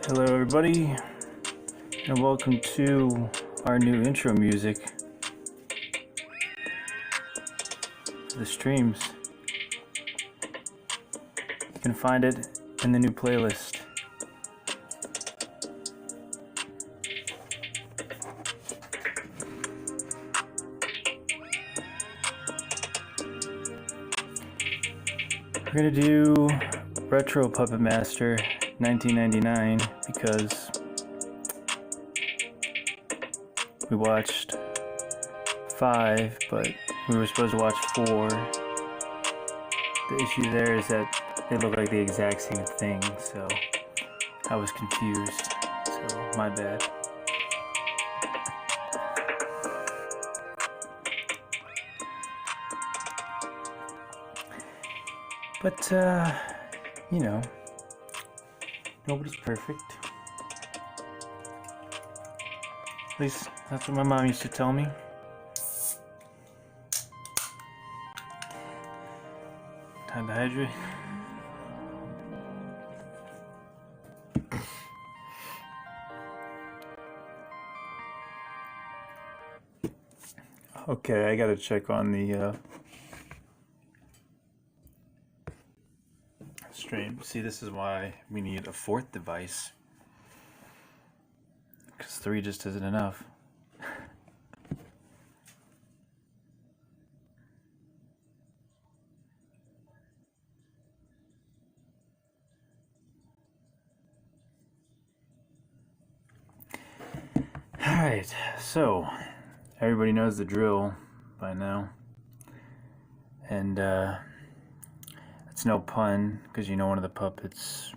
Hello everybody, and welcome to our new intro music to the streams. You can find it in the new playlist. We're gonna do Retro Puppet Master 1999 because we watched 5, but we were supposed to watch 4. The issue there is that they look like the exact same thing, so I was confused, so my bad. But, you know, nobody's perfect. At least that's what my mom used to tell me. Time to hydrate. Okay, I gotta check on the stream. See, this is why we need a 4th device, because 3 just isn't enough. Alright, so everybody knows the drill by now, and it's no pun because you know one of the puppets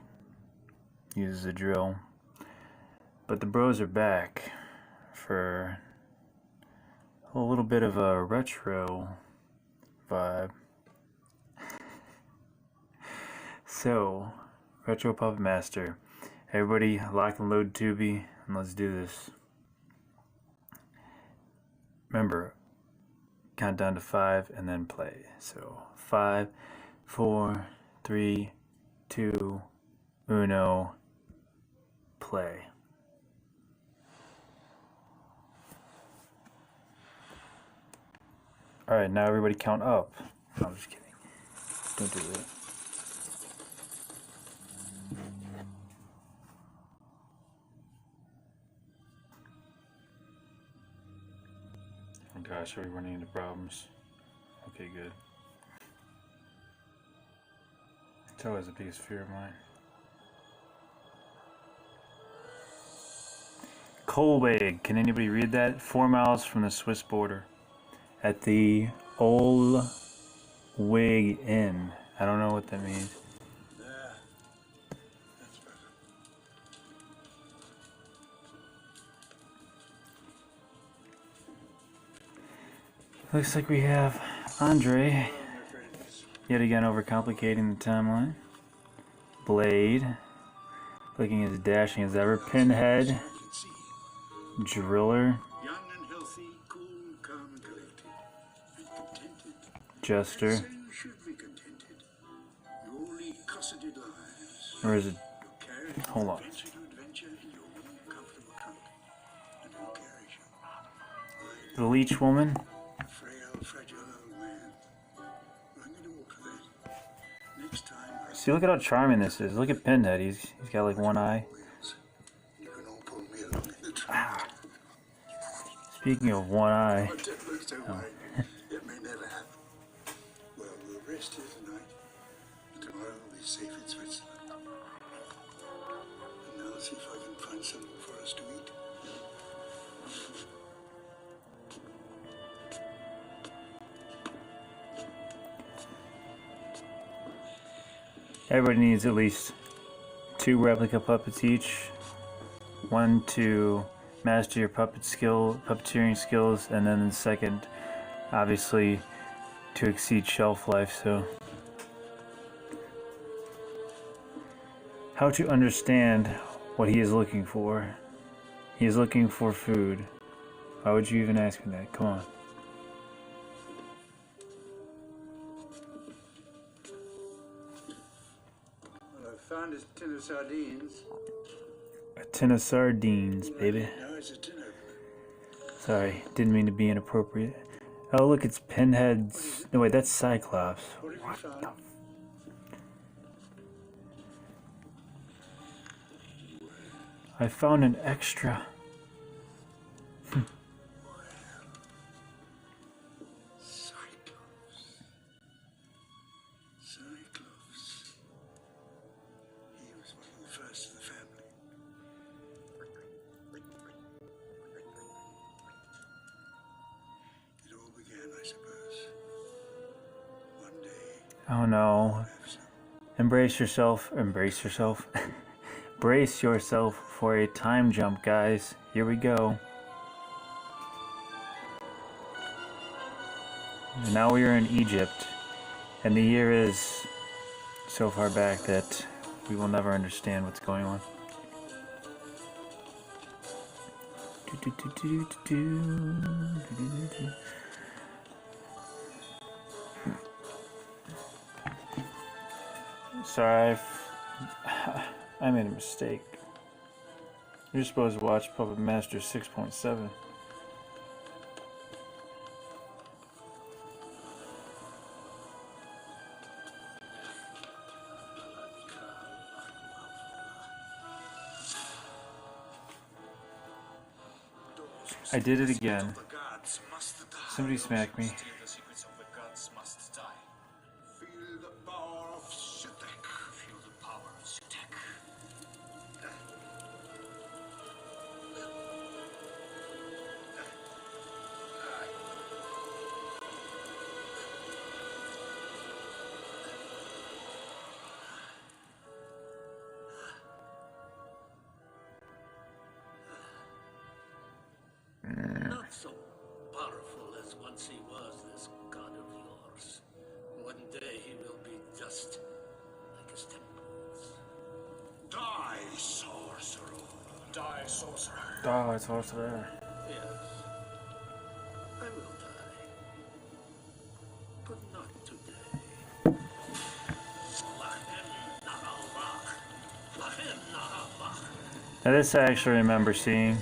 uses a drill, but the bros are back for a little bit of a retro vibe. So, Retro Puppet Master, everybody lock and load Tubi and let's do this. Remember, count down to 5 and then play. So 5, 4, 3, 2, 1, play. Alright, now everybody count up. No, I'm just kidding. Don't do that. Oh gosh, are we running into problems? Okay, good. It's always the biggest fear of mine. Kolweg, can anybody read that? 4 miles from the Swiss border. At the Old Wig Inn. I don't know what that means. Yeah, that's better. Looks like we have Andre, yet again overcomplicating the timeline. Blade, looking as dashing as ever. Pinhead, Driller, Young and healthy, cool, calm and collected, and contented. Jester, And so you should be contented. You all lead cosseted lives. or is it? Carried Hold on. adventure to adventure in your warm, comfortable trunk. And who carries you? The Leech Woman, Frail, fragile old man. I'm going to walk for that. Next time I see, look at how charming this is. Look at Pinhead, he's got like one eye. wheels. You can all pull me along in the trunk. Speaking of one eye, But don't look so worried. It may never happen. Well, we'll rest here tonight. Tomorrow we'll be safe in Switzerland. And now I'll see if I can find something for us to eat. everybody needs at least 2 replica puppets each. 1 to master your puppeteering skills, and then the second, obviously, to exceed shelf life. So, how to understand what he is looking for. He is looking for food. Why would you even ask me that? Come on. Well, I found a tin of sardines. tin of sardines, baby. Now it's a tin opener. Sorry, didn't mean to be inappropriate. Oh, look, it's Pinhead's. No, wait, that's Cyclops. What have you found? I found an extra. Cyclops. Cyclops. He was one of the first of the family. It all began, I suppose. One day, Oh no. I have some. Embrace yourself. Embrace yourself. Brace yourself for a time jump, guys. Here we go. And now we are in Egypt, and the year is so far back that we will never understand what's going on. Sorry, I made a mistake. You're supposed to watch Puppet Master 6.7. I did it again. Somebody smacked me. Feel the power of Sutek. Feel the power of Sutek. Not so powerful as once he was, this god of yours. One day he will be just like his temples. Die, sorcerer. Die, sorcerer. Oh, it's also there. Yes, I will die. But not today. Lahin Nahallah. Lahin Nahallah. Now this I actually remember seeing.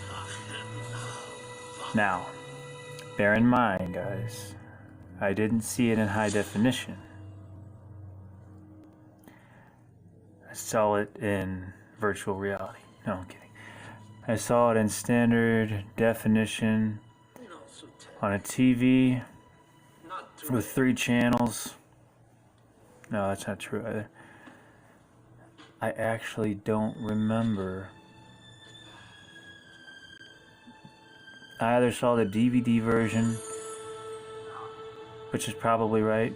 Now, bear in mind, guys, I didn't see it in high definition. I saw it in virtual reality. No, I'm kidding. I saw it in standard definition No, Sutek. on a TV Not with today. 3 channels. No, that's not true either. I actually don't remember. I either saw the DVD version, which is probably right,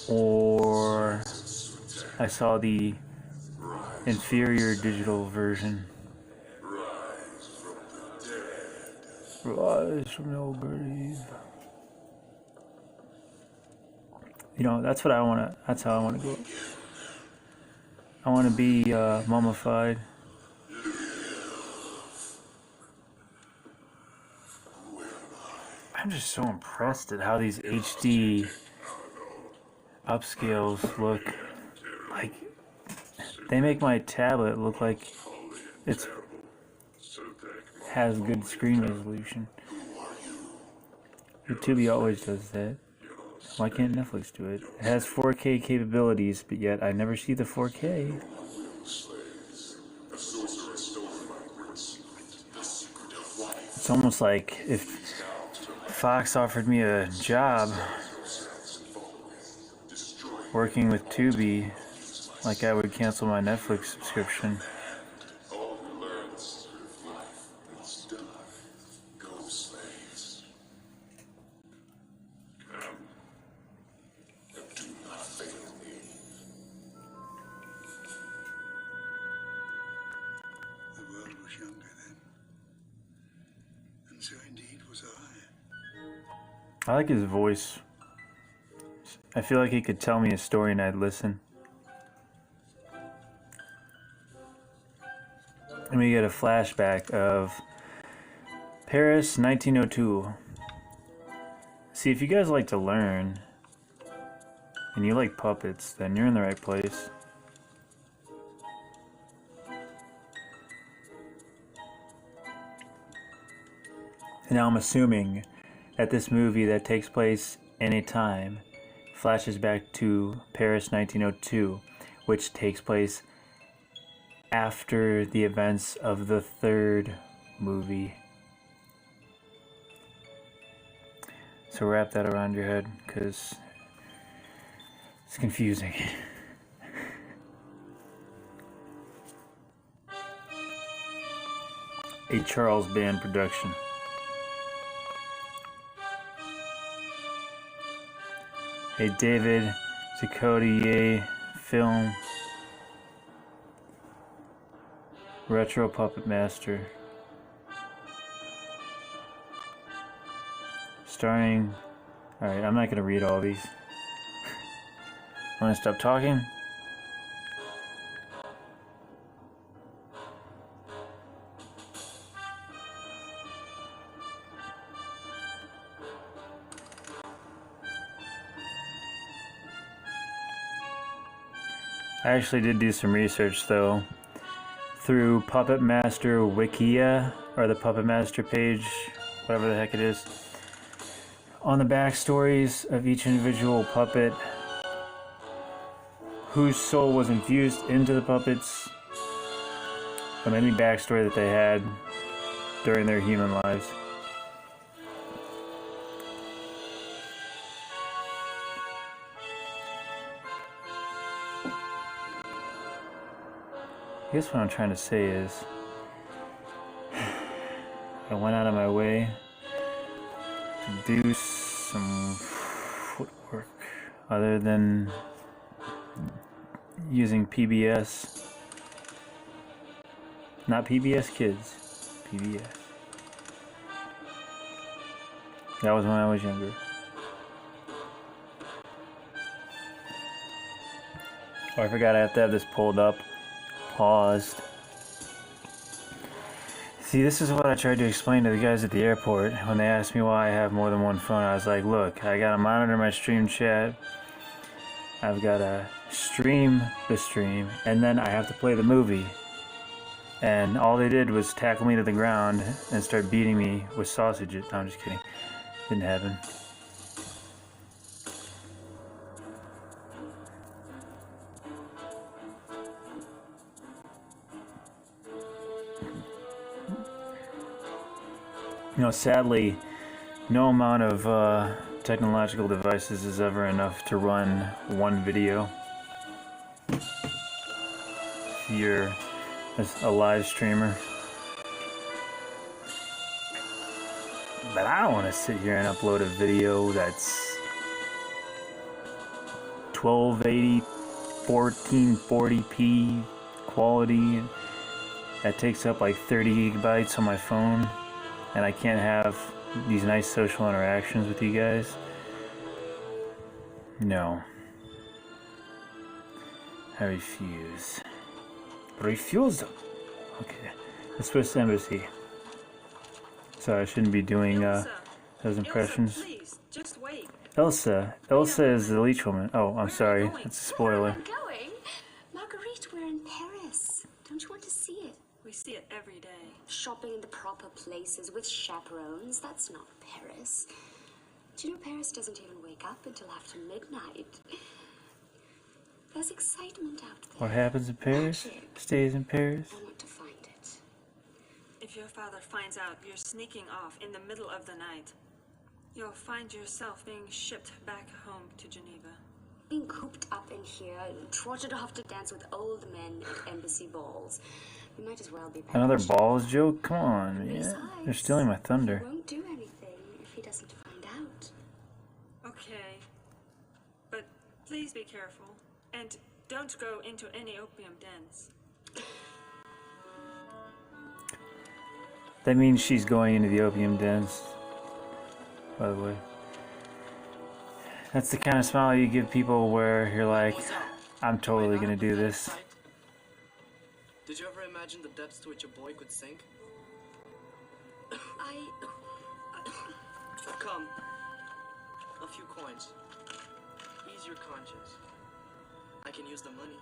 or I saw the inferior digital version. Rise from your grave. You know, that's what I want to, that's how I want to go. I want to be mummified. I'm just so impressed at how these HD upscales look. Like, they make my tablet look like it's has good screen resolution. YouTube always does that. Why can't Netflix do it? It has 4K capabilities, but yet I never see the 4K. It's almost like if Fox offered me a job working with Tubi, like I would cancel my Netflix subscription. The world was younger then. And so indeed was I. I like his voice. I feel like he could tell me a story and I'd listen. And we get a flashback of Paris, 1902. See, if you guys like to learn and you like puppets, then you're in the right place. Now I'm assuming that this movie that takes place in a time flashes back to Paris 1902, which takes place after the events of the third movie. So wrap that around your head, because it's confusing. A Charles Band production. A David Duchovny film. Retro Puppet Master. Starring... Alright, I'm not going to read all these. I'm going to stop talking. I actually did do some research though through Puppet Master Wikia, or the Puppet Master page, whatever the heck it is, on the backstories of each individual puppet, whose soul was infused into the puppets, from any backstory that they had during their human lives. I guess what I'm trying to say is, I went out of my way to do some footwork other than using PBS. Not PBS Kids, PBS. That was when I was younger. Oh, I forgot I have to have this pulled up. Paused. See, this is what I tried to explain to the guys at the airport when they asked me why I have more than one phone. I was like, look, I gotta monitor my stream chat, I've gotta stream the stream, and then I have to play the movie. And all they did was tackle me to the ground and start beating me with sausages. No, I'm just kidding. Didn't happen. You know, sadly, no amount of technological devices is ever enough to run one video. If you're a live streamer. But I don't want to sit here and upload a video that's 1280, 1440p quality that takes up like 30 gigabytes on my phone. And I can't have these nice social interactions with you guys. No. I refuse. Refusal. Okay. The Swiss Embassy. Sorry, I shouldn't be doing those impressions. Ilsa, please, just wait. Elsa. Elsa is the leech woman. Oh, I'm sorry. That's a spoiler. I'm going. Marguerite, we're in Paris. Don't you want to see it? We see it every day. Shopping in the proper places with chaperones. That's not Paris. Do you know Paris doesn't even wake up until after midnight? There's excitement out there. What happens in Paris stays in Paris. I want to find it. If your father finds out you're sneaking off in the middle of the night, you'll find yourself being shipped back home to Geneva. Being cooped up in here, trotted off to dance with old men at embassy balls. We might as well be back. Another balls joke? Come on, yeah. Besides, They're stealing my thunder. He won't do anything if he doesn't find out. Okay. But please be careful. And don't go into any opium dens. That means she's going into the opium dens, by the way. That's the kind of smile you give people where you're like, I'm totally gonna do this. Did you ever imagine the depths to which a boy could sink? Come. A few coins. Ease your conscience. I can use the money,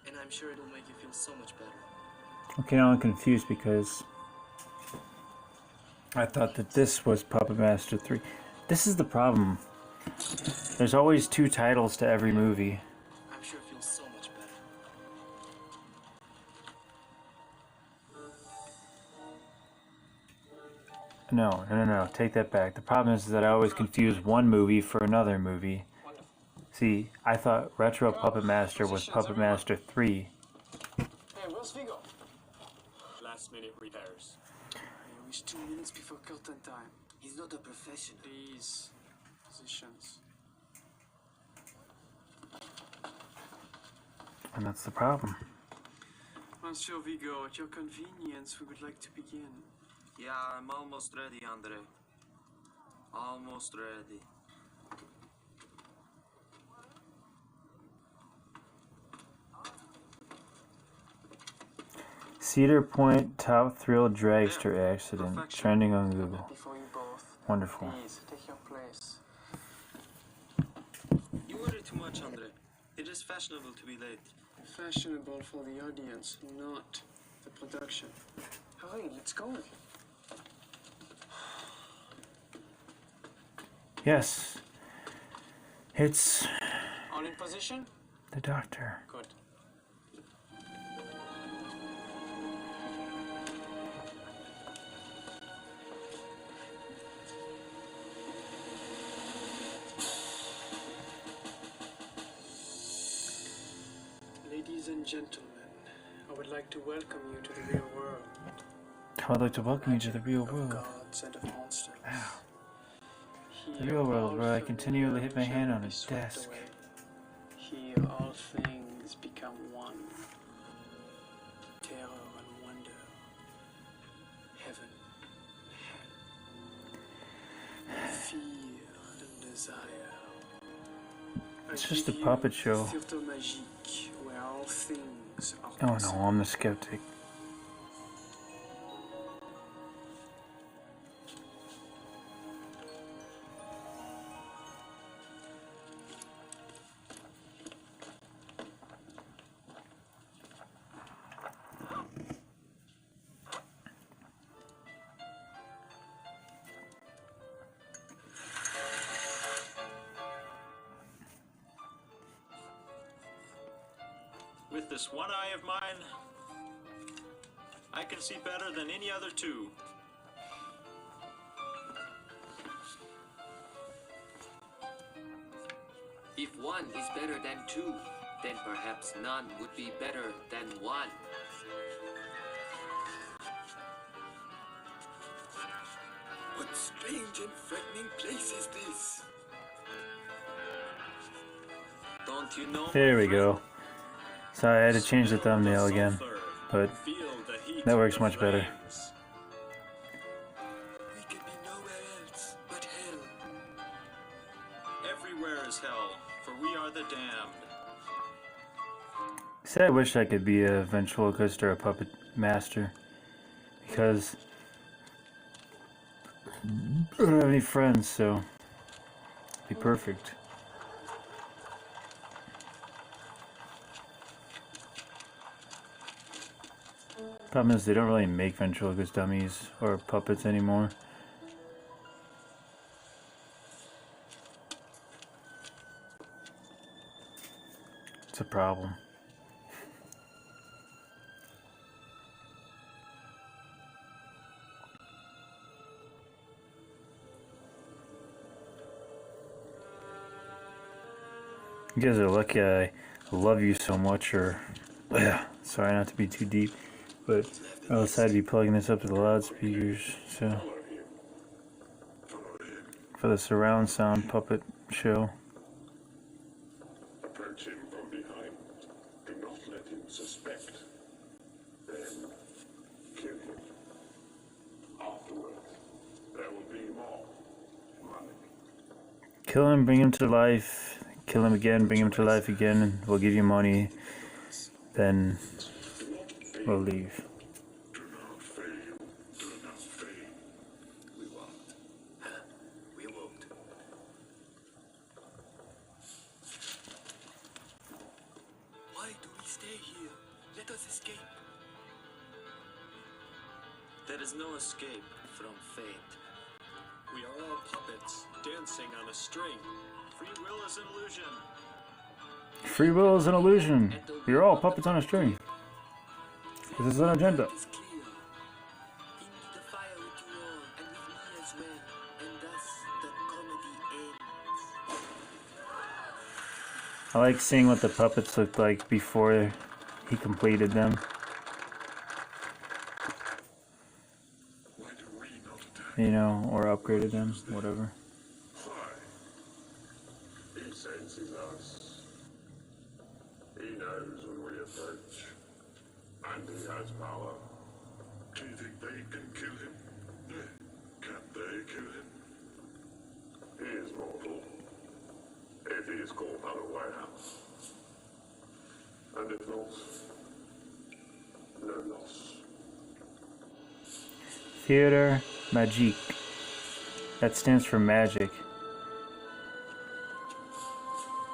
and I'm sure it'll make you feel so much better. Okay, now I'm confused because I thought that this was Puppet Master 3. This is the problem. There's always 2 titles to every movie. I'm sure it feels so much better. No. Take that back. The problem is that I always confuse one movie for another movie. See, I thought Retro Puppet Master was Puppet Master 3. Hey, where's Vigo? Last minute repairs. I wish 2 minutes before curtain time. He's not a professional. These positions. And that's the problem. Monsieur Vigo, at your convenience, we would like to begin. Yeah, I'm almost ready, Andre. Almost ready. Cedar Point Top Thrill Dragster Accident. Trending on Google. Before you both, Wonderful. please take your place. You worry too much, Andre. It is fashionable to be late. Fashionable for the audience, not the production. Hurry, let's go. Yes. It's All in position? the doctor. Good. Ladies and gentlemen, I would like to welcome you to the real world. I'd like to welcome you to the real Of world. gods and of monsters. The Here real world all where I continually hit my familiar hand on a shall be swept desk. away. Here all things become one. Terror and wonder. Heaven and hell. Fear and desire. It's just a puppet show. Theatre magique where all things are Oh no, possible. I'm the skeptic. With this one eye of mine, I can see better than any other 2. If one is better than 2, then perhaps none would be better than 1. What strange and frightening place is this? Don't you know? There my we friend? go. Sorry, I had to change the thumbnail again, Sulfur. but Feel the heat that of works the much better. flames. We can be nowhere else but hell. Everywhere is hell, for we are the damned. See, I wish I could be a ventriloquist or a puppet master, because I don't have any friends, so it'd be perfect. Problem is, they don't really make ventriloquist dummies or puppets anymore. It's a problem. You guys are lucky I love you so much, or sorry not to be too deep, but else I'd be plugging this up to the loudspeakers, so for the surround sound puppet show. Approach him from behind. Do not let him suspect. Then kill him. Afterwards, there will be more. Money. Kill him, bring him to life, kill him again, bring him to life again, and we'll give you money, then we'll leave. Do not fail. Do not fail. We won't. We won't. Why do we stay here? Let us escape. There is no escape, from fate. We are all puppets, dancing on a string. Free will is an illusion. Free will is an illusion. You're all puppets on a string. This is an agenda. It's clear. Into the fire with you all, and with me as well. And thus the comedy ends. I like seeing what the puppets looked like before he completed them. Why do we not attack? You know, or upgraded them, whatever. Why? He senses us. He knows when we approach. And he has power. Do you think they can kill him? Can they kill him? He is mortal. If he is called unaware. And if not, no loss. Theater Magique. That stands for magic.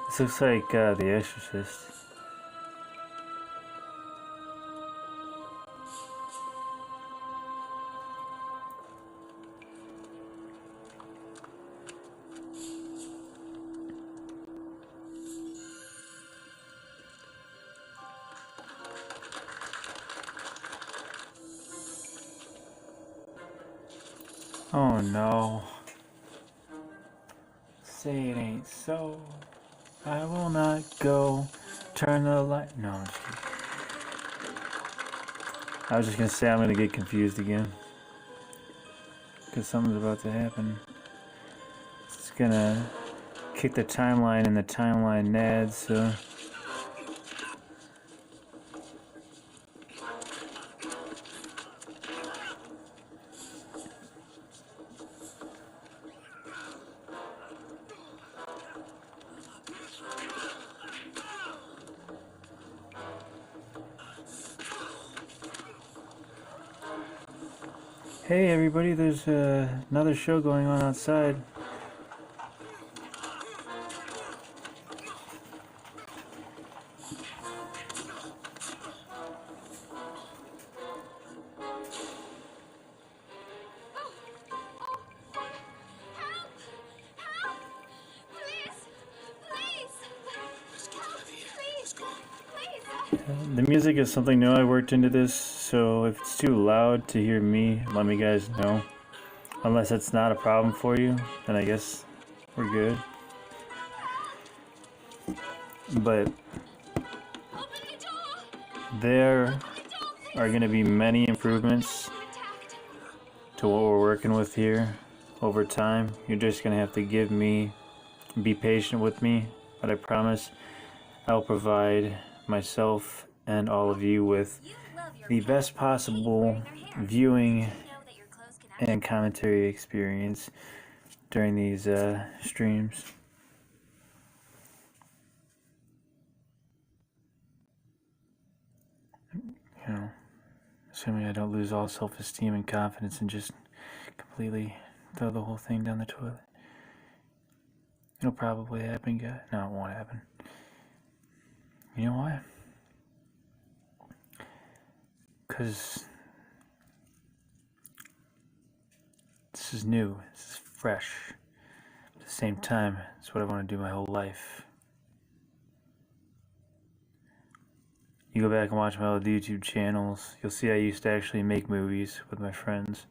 This looks like The Exorcist. Oh no. Say it ain't so. I will not go. Turn the light. No, I'm just kidding. I was just gonna say I'm gonna get confused again. Because something's about to happen. It's gonna kick the timeline and the timeline nads, so. Hey everybody, there's another show going on outside. The music is something new I worked into this, so if it's too loud to hear me, let me guys know. Unless it's not a problem for you, then I guess we're good. But there are going to be many improvements to what we're working with here over time. You're just going to have to be patient with me, but I promise I'll provide myself and all of you with the best possible viewing and commentary experience during these streams. You know, assuming I don't lose all self-esteem and confidence and just completely throw the whole thing down the toilet. It'll probably happen, guys. No, it won't happen. You know why? Because this is new, this is fresh. At the same time, it's what I want to do my whole life. You go back and watch my old YouTube channels, you'll see I used to actually make movies with my friends.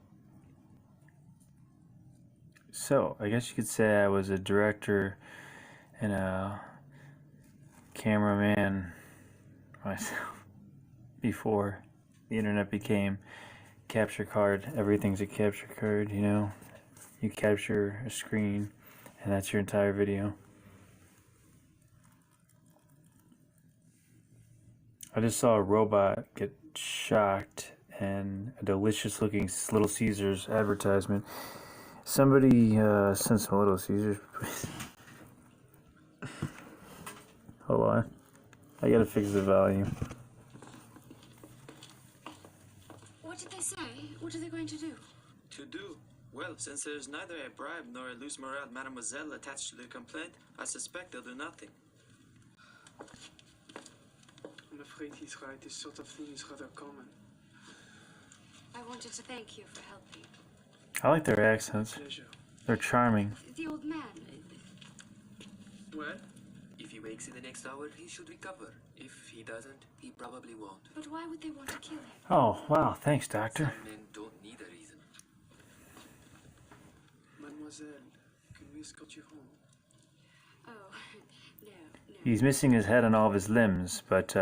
So, I guess you could say I was a director and a cameraman myself before the internet became capture card. Everything's a capture card, you know. You capture a screen and that's your entire video. I just saw a robot get shocked and a delicious looking Little Caesars advertisement. Somebody send some Little Caesars, please. Hold on. I gotta fix the volume. What did they say? What are they going to do? To do? Well, since there's neither a bribe nor a loose morale mademoiselle attached to the complaint, I suspect they'll do nothing. I'm afraid he's right. This sort of thing is rather common. I wanted to thank you for helping. I like their accents. Pleasure. They're charming. The old man. Well, If he wakes in the next hour, he should recover. If he doesn't, he probably won't. But why would they want to kill him? Oh, wow. Thanks, Doctor. Some men don't need a reason. mademoiselle, can we escort you home? Oh, no. He's missing his head and all of his limbs, but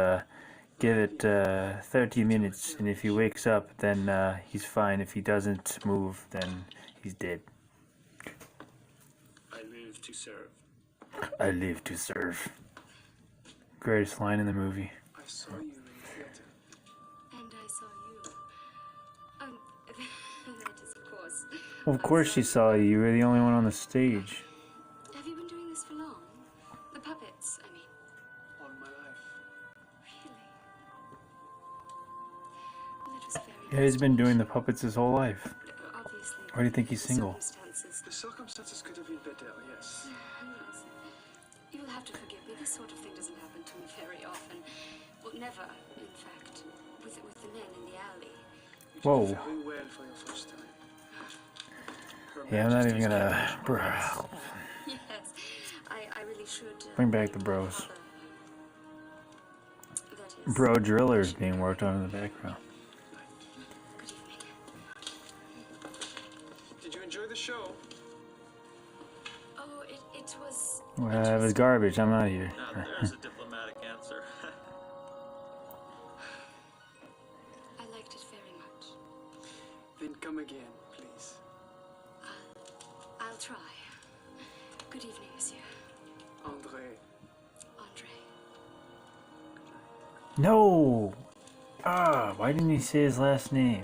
give it 30 minutes, and if he wakes up, then he's fine. If he doesn't move, then he's dead. I live to serve. I live to serve. Greatest line in the movie. I saw you in the theater. And I saw you. That is, of course. Well, of course she saw you. You were the only one on the stage. Have you been doing this for long? The puppets, I mean. All my life. Really? Well, that was very Yeah, he's been doing the puppets his whole life. Obviously. Why do you think he's single? Circumstances. The circumstances could have been better, yes. Yes. You will have to forgive me. This sort of thing doesn't happen to me very often. Well, never, in fact. With the men in the alley. You Whoa. did very well for your first time. Her Yeah, I'm not even Majesty's gonna... Yes, I really should. Bring back the bros. That is. Bro Driller is being worked on in the background. Good evening. Did you enjoy the show? Oh, it was. Well, if it's garbage, I'm out of here. Now there's a diplomatic answer. I liked it very much. Then come again, please. I'll try. Good evening, monsieur. André. Andre. No! Ah, why didn't he say his last name?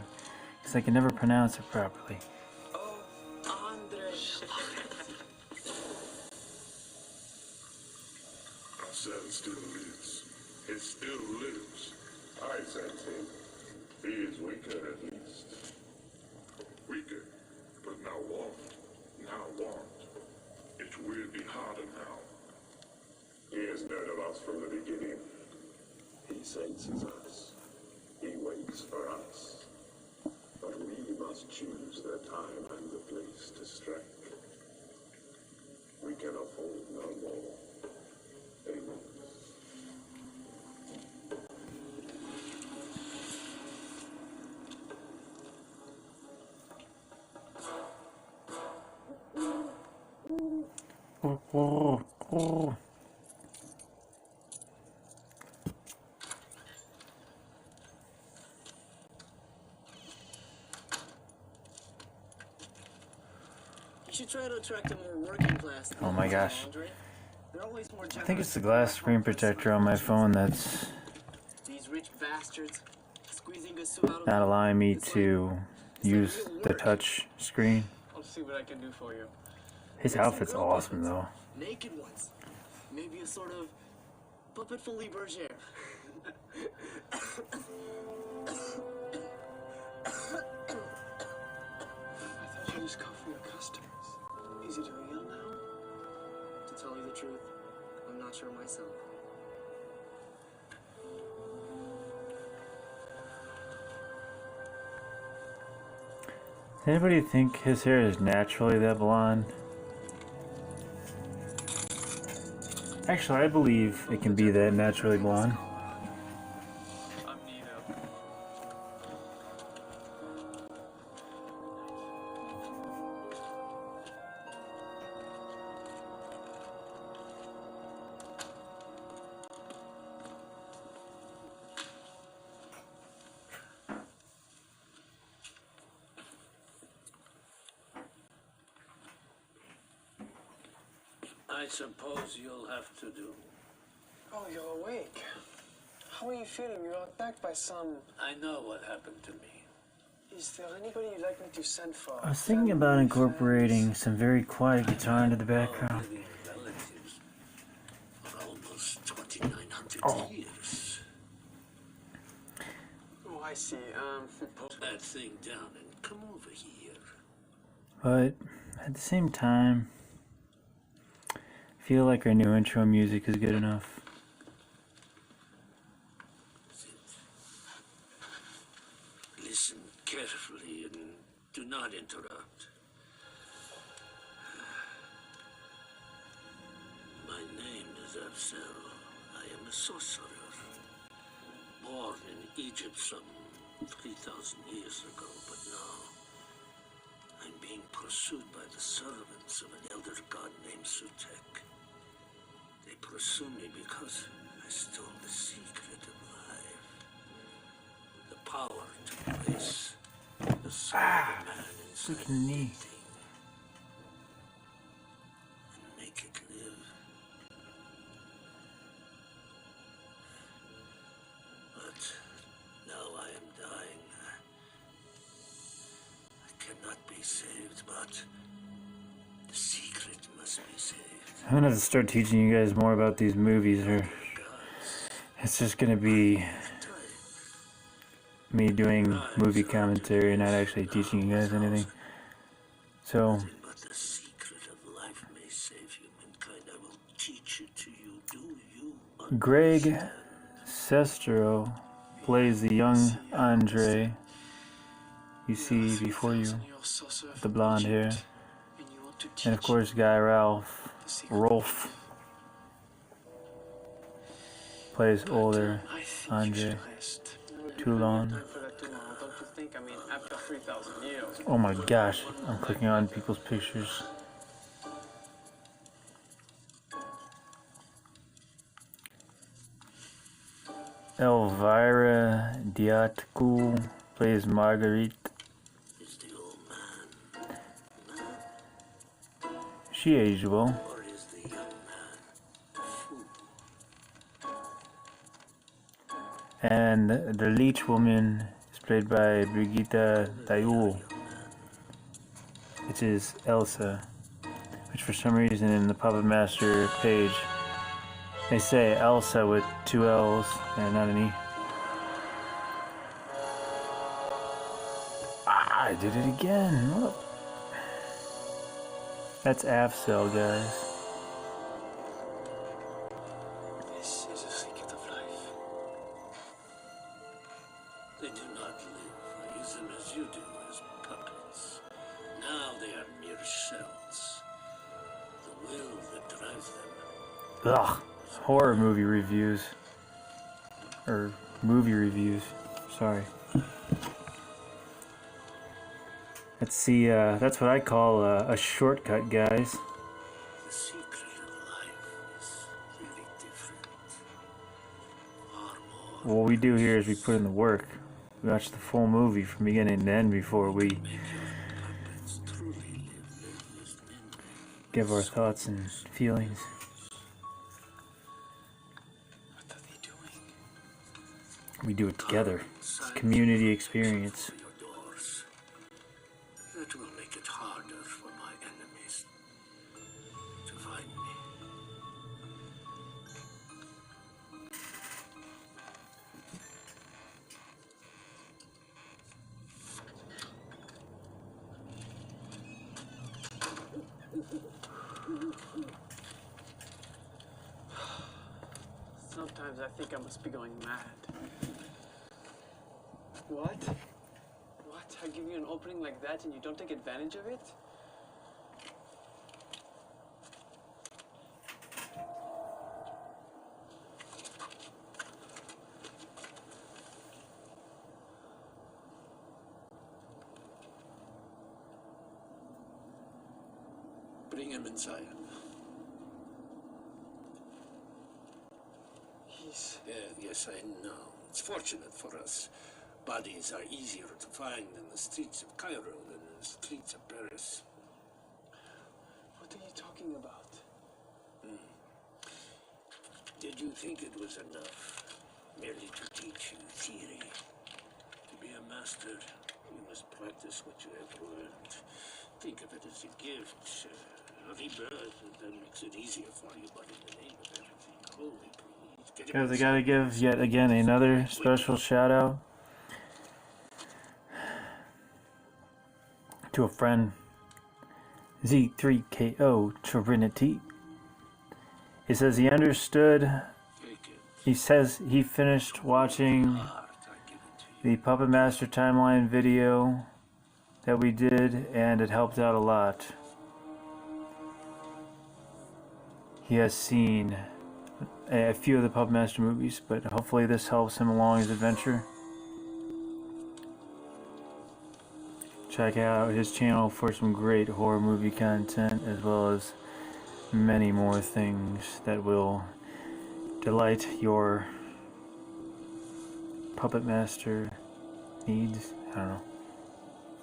Because I can never pronounce it properly. Oh, Andre. I said it still lives. It still lives. I sent him. He is weaker at least. Weaker, but now warmed. Now warmed. It will be harder now. He has known of us from the beginning. He senses us. He waits for us. But we must choose the time and the place to strike. We can afford no more. Amen. You should try to attract a more working class. Oh my gosh. Andre. They're always more I think it's the glass screen protector on my phone that's These rich bastards squeezing a suit out of not allowing me It's like- to it's like use real the work. touch screen. I'll see what I can do for you. His outfit's awesome though. Naked ones. Maybe a sort of puppet Folies Bergère. I thought you just cough for your customers. Is it real now? To tell you the truth, I'm not sure myself. Does anybody think his hair is naturally that blonde? Actually, I believe it can be that naturally blonde. I'm Nito. I suppose you'll have to do. Oh, you're awake. How are you feeling? You were attacked by some... I know what happened to me. Is there anybody you'd like me to send for? I was thinking about Family, incorporating friends? some very quiet guitar into the background. Living relatives for almost 2,900 Oh. years. Oh, I see. Put that thing down and come over here. But at the same time, I feel like our new intro music is good enough. Sit. Listen carefully and do not interrupt. is Afzel. I am a sorcerer. Born in Egypt some 3,000 years ago, but now I'm being pursued by the servants of an elder god named Sutek. They pursue me because I stole the secret of life. The power to place the soul of a man inside freaking knee. anything and make it live. But now I am dying. I cannot be saved, but the secret must be saved. I'm gonna have to start teaching you guys more about these movies, or it's just gonna be me doing movie commentary and not actually teaching you guys anything. So, But the secret of life may save humankind. I will teach it to you. Do you Greg understand? Sestero plays the young Andre you see before you, with the blonde hair. And of course, Guy Rolfe plays older Andre Toulon. Time for that too long, don't you think? I mean, after 3,000 years. Oh my gosh, I'm clicking on people's pictures. Elvira Diatku plays Marguerite. Is the old man She aged well. or is the young man a fool? And the leech woman is played by Brigitte Dayul, which is Elsa, which for some reason in the Puppet Master page they say Elsa with 2 L's and not an E. Ah, I did it again. Look. That's Afzel, guys. This is a secret of life. They do not live. I use them as you do, as puppets. Now they are mere shells. The will that drives them. Ugh. Horror movie reviews. Or movie reviews. Sorry. Let's see, that's what I call a shortcut, guys. The secret of life is really different. Far more. What we do here is we put in the work. We watch the full movie from beginning to end before we Puppets truly live as men. give our thoughts and feelings. What are they doing? We do it together. It's a community experience. For your doors. That will make it harder for my enemies to find me. Sometimes I think I must be going mad. What? What? I give you an opening like that and you don't take advantage of it? Bring him inside. Yes, I know. It's fortunate for us. Bodies are easier to find in the streets of Cairo than in the streets of Paris. What are you talking about? Did you think it was enough merely to teach you theory? To be a master, you must practice what you have learned. Think of it as a gift, a rebirth, and that makes it easier for you, but in the name of everything holy, please get him Guys, I gotta give yet again another special shout out to a friend, Z3KO Trinity. He says he understood. He says he finished watching the Puppet Master Timeline video that we did, and it helped out a lot. He has seen a few of the Puppet Master movies, but hopefully this helps him along his adventure. Check out his channel for some great horror movie content, as well as many more things that will delight your Puppet Master needs. I don't know.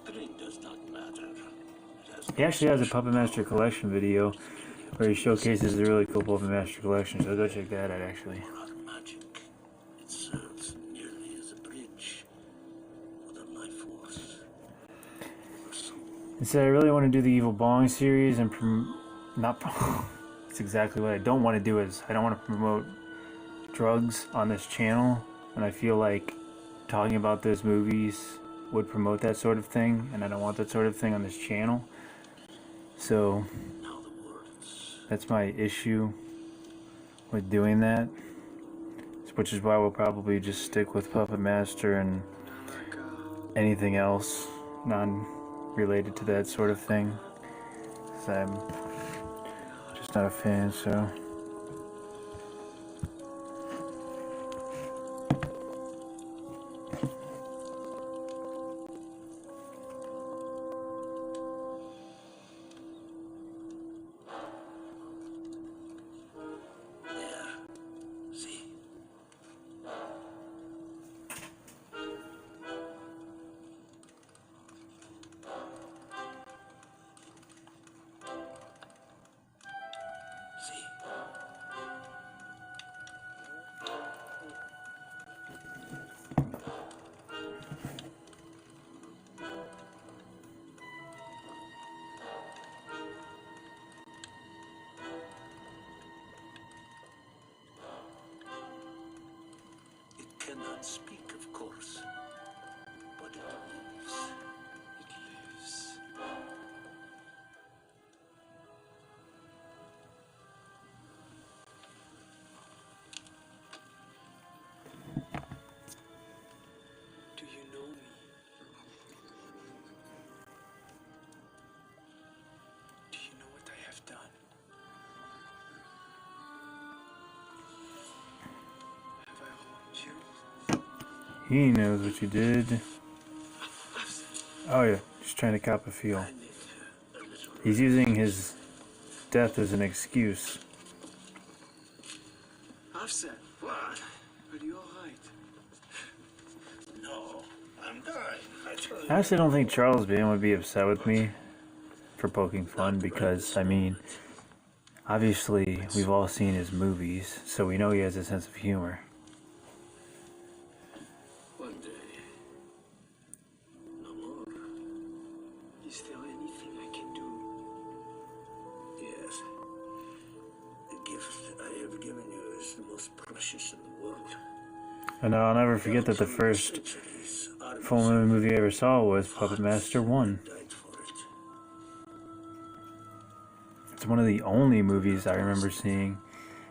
Green does not matter. It has He actually has a Puppet Master collection video where he showcases the really cool Puppet Master collection, so go check that out actually. not magic. It serves merely as a bridge for the life force. Or some And so I really want to do the Evil Bong series and that's exactly what I don't want to do. Is I don't want to promote drugs on this channel, and I feel like talking about those movies would promote that sort of thing, and I don't want that sort of thing on this channel. So now the words. that's my issue with doing that, which is why we'll probably just stick with Puppet Master and anything else non-related to that sort of thing, 'cause I'm just not a fan. So There. See? See? It cannot speak, of course, but it lives. It lives. Do you know me? Do you know what I have done? Have I wronged you? he knows what you did. Oh yeah, just trying to cop a feel. I need a little. He's using his death as an excuse. Afset, What? are you alright? No, I'm dying. I tell you. I actually don't think Charles Band would be upset with me for poking fun, because I mean, obviously we've all seen his movies, so we know he has a sense of humor. One day. No more. Is there anything I can do? Yes. The gift I have given you is the most precious in the world. And I'll never forget that the first Centuries, armies full movie I ever saw was Puppet Master 1. died for it. It's one of the only movies I remember seeing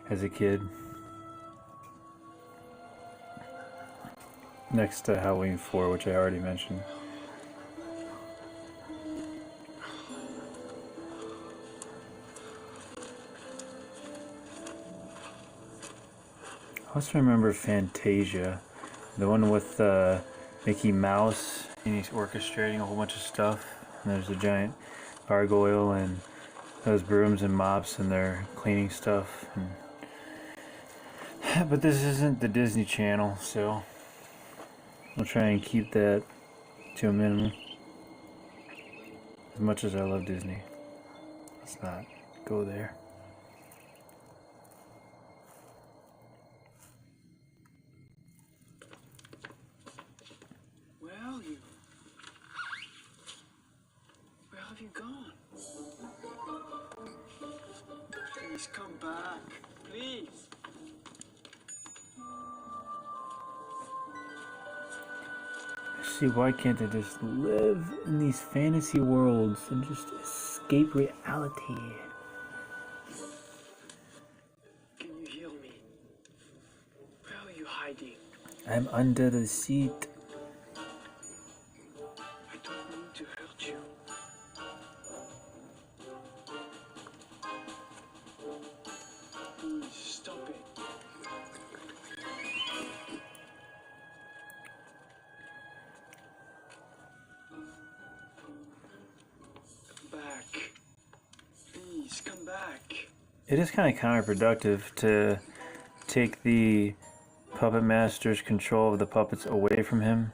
as a kid. Next to Halloween 4, which I already mentioned. I also remember Fantasia, the one with Mickey Mouse, and he's orchestrating a whole bunch of stuff. And there's a giant gargoyle and those brooms and mops, and they're cleaning stuff. And but this isn't the Disney Channel, so I'll try and keep that to a minimum. As much as I love Disney, let's not go there. Where are you? Where have you gone? Please come back. Please. See, why can't I just live in these fantasy worlds and just escape reality? Can you hear me? Where are you hiding? I'm under the seat. I don't mean to hurt you. Please stop it. it is kind of counterproductive to take the puppet master's control of the puppets away from him.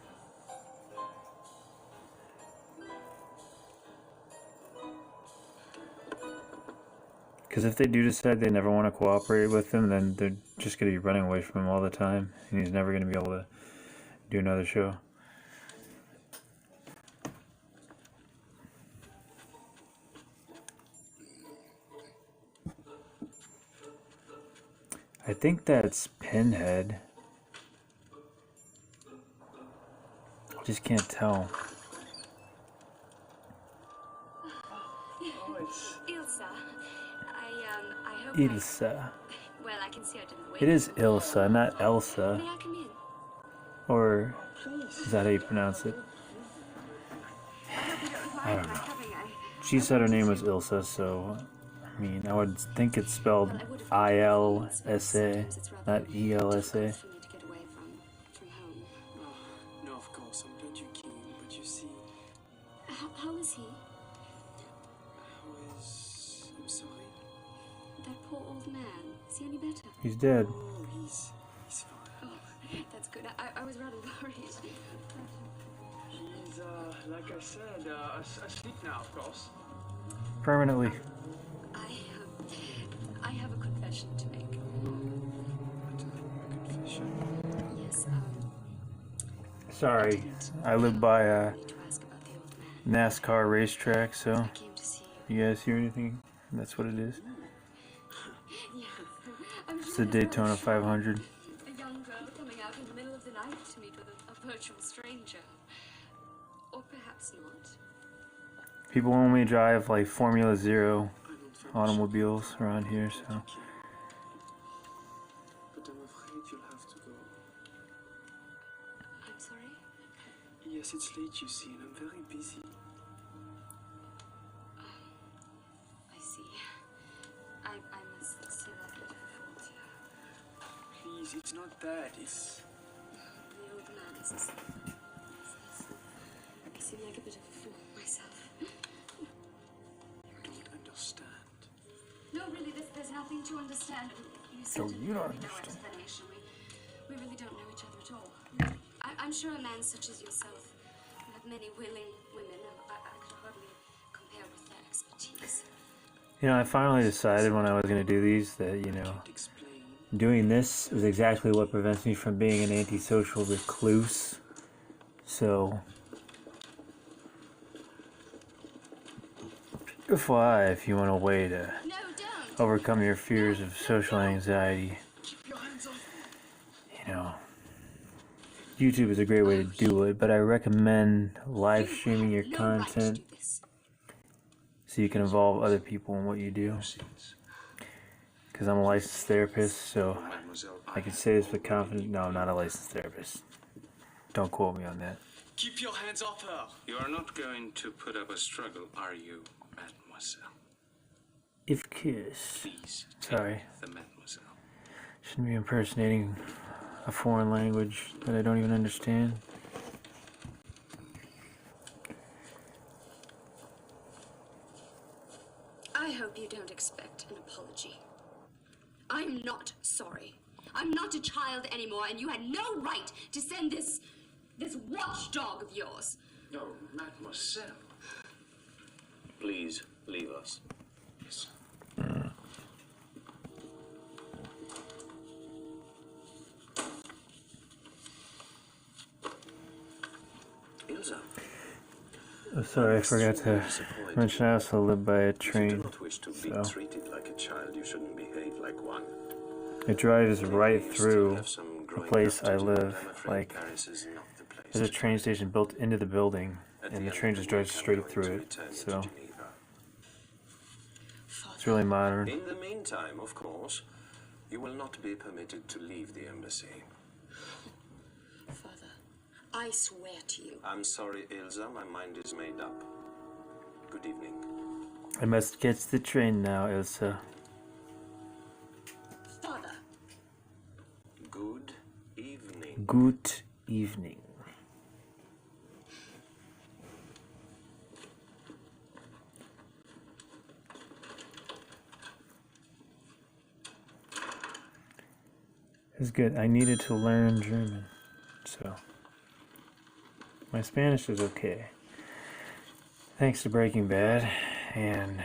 Because if they do decide they never want to cooperate with him, then they're just going to be running away from him all the time, and he's never going to be able to do another show. I think that's Pinhead. I just can't tell. Ilsa, I hope Ilsa. Well, I can see I didn't wait. It is Ilsa, not Elsa. May I come in? Or is that how you pronounce it? I don't know. She said her name was Ilsa, so I mean, I would think it's spelled I-L-S-A, not E-L-S-A. No, of course, I'm glad you came, but you see, How is he? I'm sorry. That poor old man. Is he any better? He's dead. Oh, he's fine. Oh, that's good. I was rather worried. He's, like I said, asleep now, of course. Permanently. I have a confession to make. A confession? Yes, Sorry, I live by a to ask about the old man. NASCAR racetrack, so I came to see you. you guys hear anything? That's what it is. Yeah. I'm It's sure the there's Daytona no 500. A young girl coming out in the middle of the night to meet with a virtual stranger. Or perhaps not. People only drive like Formula Zero automobiles around here, so. But I'm afraid you'll have to go. I'm sorry? Yes, it's late, you see, and I'm very busy. I see. I must say that with her fault. Please, it's not that, it's... The old man is asleep. I seem like a bit of a fool myself. You don't understand. No, really, there's nothing to understand. You No, certainly you don't need no understand. explanation. We really don't know each other at all. I'm sure a man such as yourself will have many willing women. I could hardly compare with their expertise. You know, I finally decided when I was going to do these that, you know, Explain. doing this is exactly what prevents me from being an antisocial recluse. So, FYI, if you want a way to No, don't! overcome your fears of social anxiety, Keep your hands off me. you know, YouTube is a great way to do it, but I recommend live streaming your No right to content do this. so you can involve other people in what you do. Because I'm a licensed therapist, so I can say this with confidence. No, I'm not a licensed therapist. Don't quote me on that. Keep your hands off her. You are not going to put up a struggle, are you, mademoiselle? Of course. Please, Sorry. the mademoiselle. Shouldn't be impersonating a foreign language that I don't even understand. I hope you don't expect an apology. I'm not sorry. I'm not a child anymore, and you had no right to send this watchdog of yours. No, mademoiselle. Please, leave us. Yes. Ilsa. Oh, sorry, I forgot to mention I also live by a If you do train, not wish to be so treated like a child, you shouldn't behave like one. it drives right You still through have some the growing place up to I do, live. and I'm afraid Like, Paris is not the place there's a to train station built into the building, At and the end train of just the drives week, I'm straight going through to it. return to So Geneva. it's really modern. In the meantime, of course, you will not be permitted to leave the embassy. Father, I swear to you. I'm sorry, Ilsa, my mind is made up. Good evening. I must catch the train now, Elsa. Father, Good evening. Good evening. It's good. I needed to learn German, so my Spanish is okay. Thanks to Breaking Bad and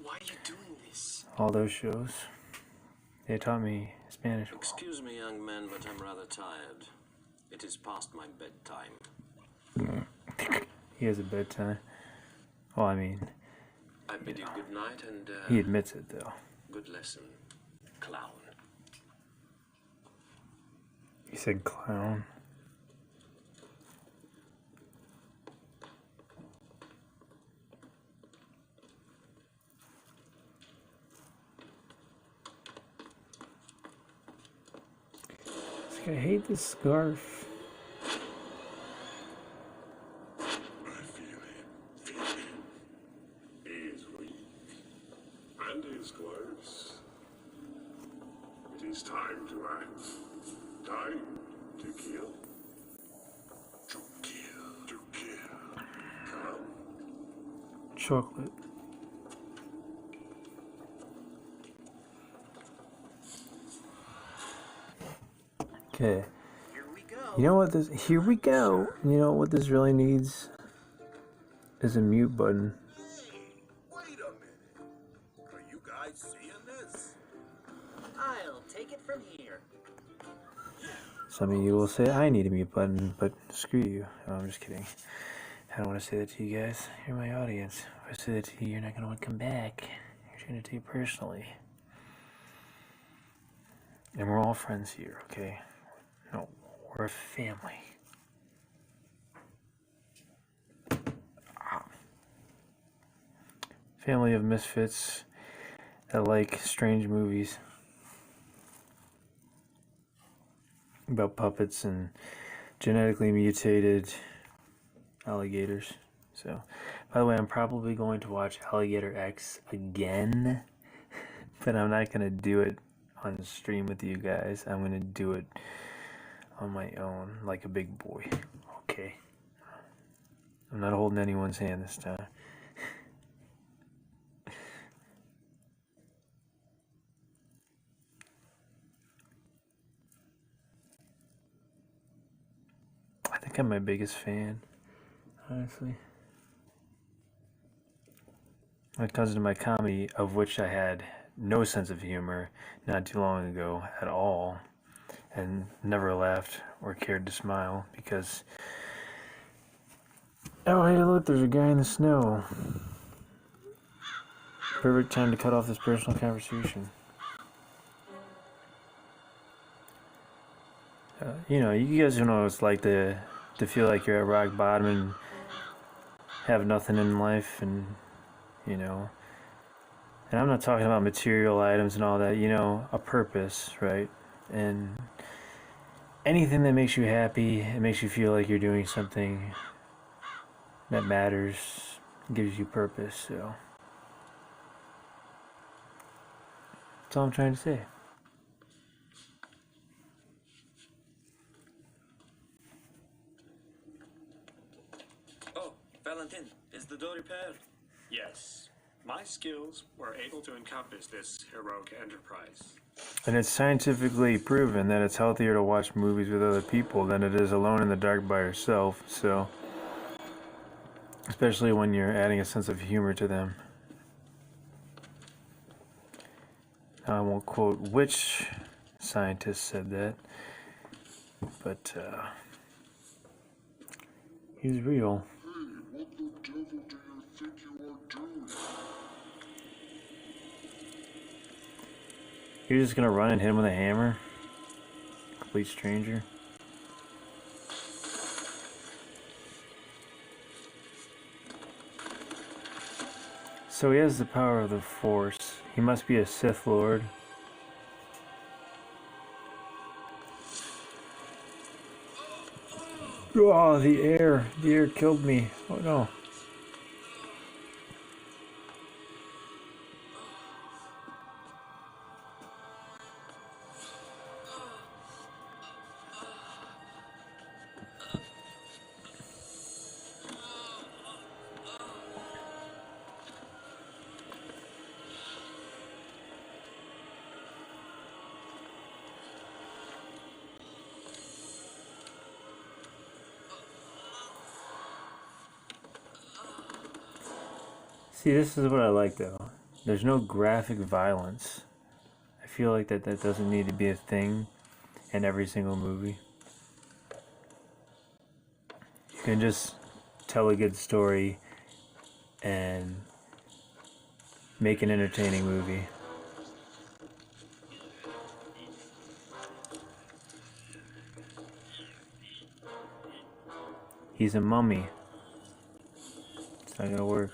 Why are you doing this? all those shows. They taught me Spanish. Excuse me, young man, but I'm rather tired. It is past my bedtime. He has a bedtime. Well, I mean, I bid you good night and, he admits it, though. good lesson, clown. He said clown. I hate this scarf. I feel him. Feel him. He is weak. And he is close. It is time to act. Time to kill. To kill. To kill. Come. Chocolate. Okay. Here we go. You know what this... Here we go. You know what this really needs? Is a mute button. Wait a minute. Are you guys seeing this? I'll take it from here. Some of you will say I need a mute button, but screw you. No, I'm just kidding. I don't want to say that to you guys. You're my audience. If I say that to you, you're not going to want to come back. You're treating it to you personally. And we're all friends here, okay? No, we're a family. Family of misfits that like strange movies about puppets and genetically mutated alligators. So, by the way, I'm probably going to watch Alligator X again, but I'm not going to do it on stream with you guys. I'm going to do it on my own, like a big boy. Okay. I'm not holding anyone's hand this time. I think I'm my biggest fan, honestly. When it comes to my comedy, of which I had no sense of humor not too long ago at all, and never laughed or cared to smile because, oh hey look, there's a guy in the snow. Perfect time to cut off this personal conversation. You know, you guys know what it's like to feel like you're at rock bottom and have nothing in life, and you know, and I'm not talking about material items and all that, you know, a purpose, right? And anything that makes you happy, it makes you feel like you're doing something that matters, gives you purpose, so that's all I'm trying to say. Oh, Valentin, is the door repaired? Yes. My skills were able to encompass this heroic enterprise. And it's scientifically proven that it's healthier to watch movies with other people than it is alone in the dark by yourself, so especially when you're adding a sense of humor to them. Now, I won't quote which scientist said that, but he's real. Hey, what the devil do you think you are doing? You're just gonna run and hit him with a hammer? Complete stranger. So he has the power of the Force. He must be a Sith Lord. Oh, the air. The air killed me. Oh no. See, this is what I like though. There's no graphic violence. I feel like that doesn't need to be a thing in every single movie. You can just tell a good story and make an entertaining movie. He's a mummy. It's not gonna work.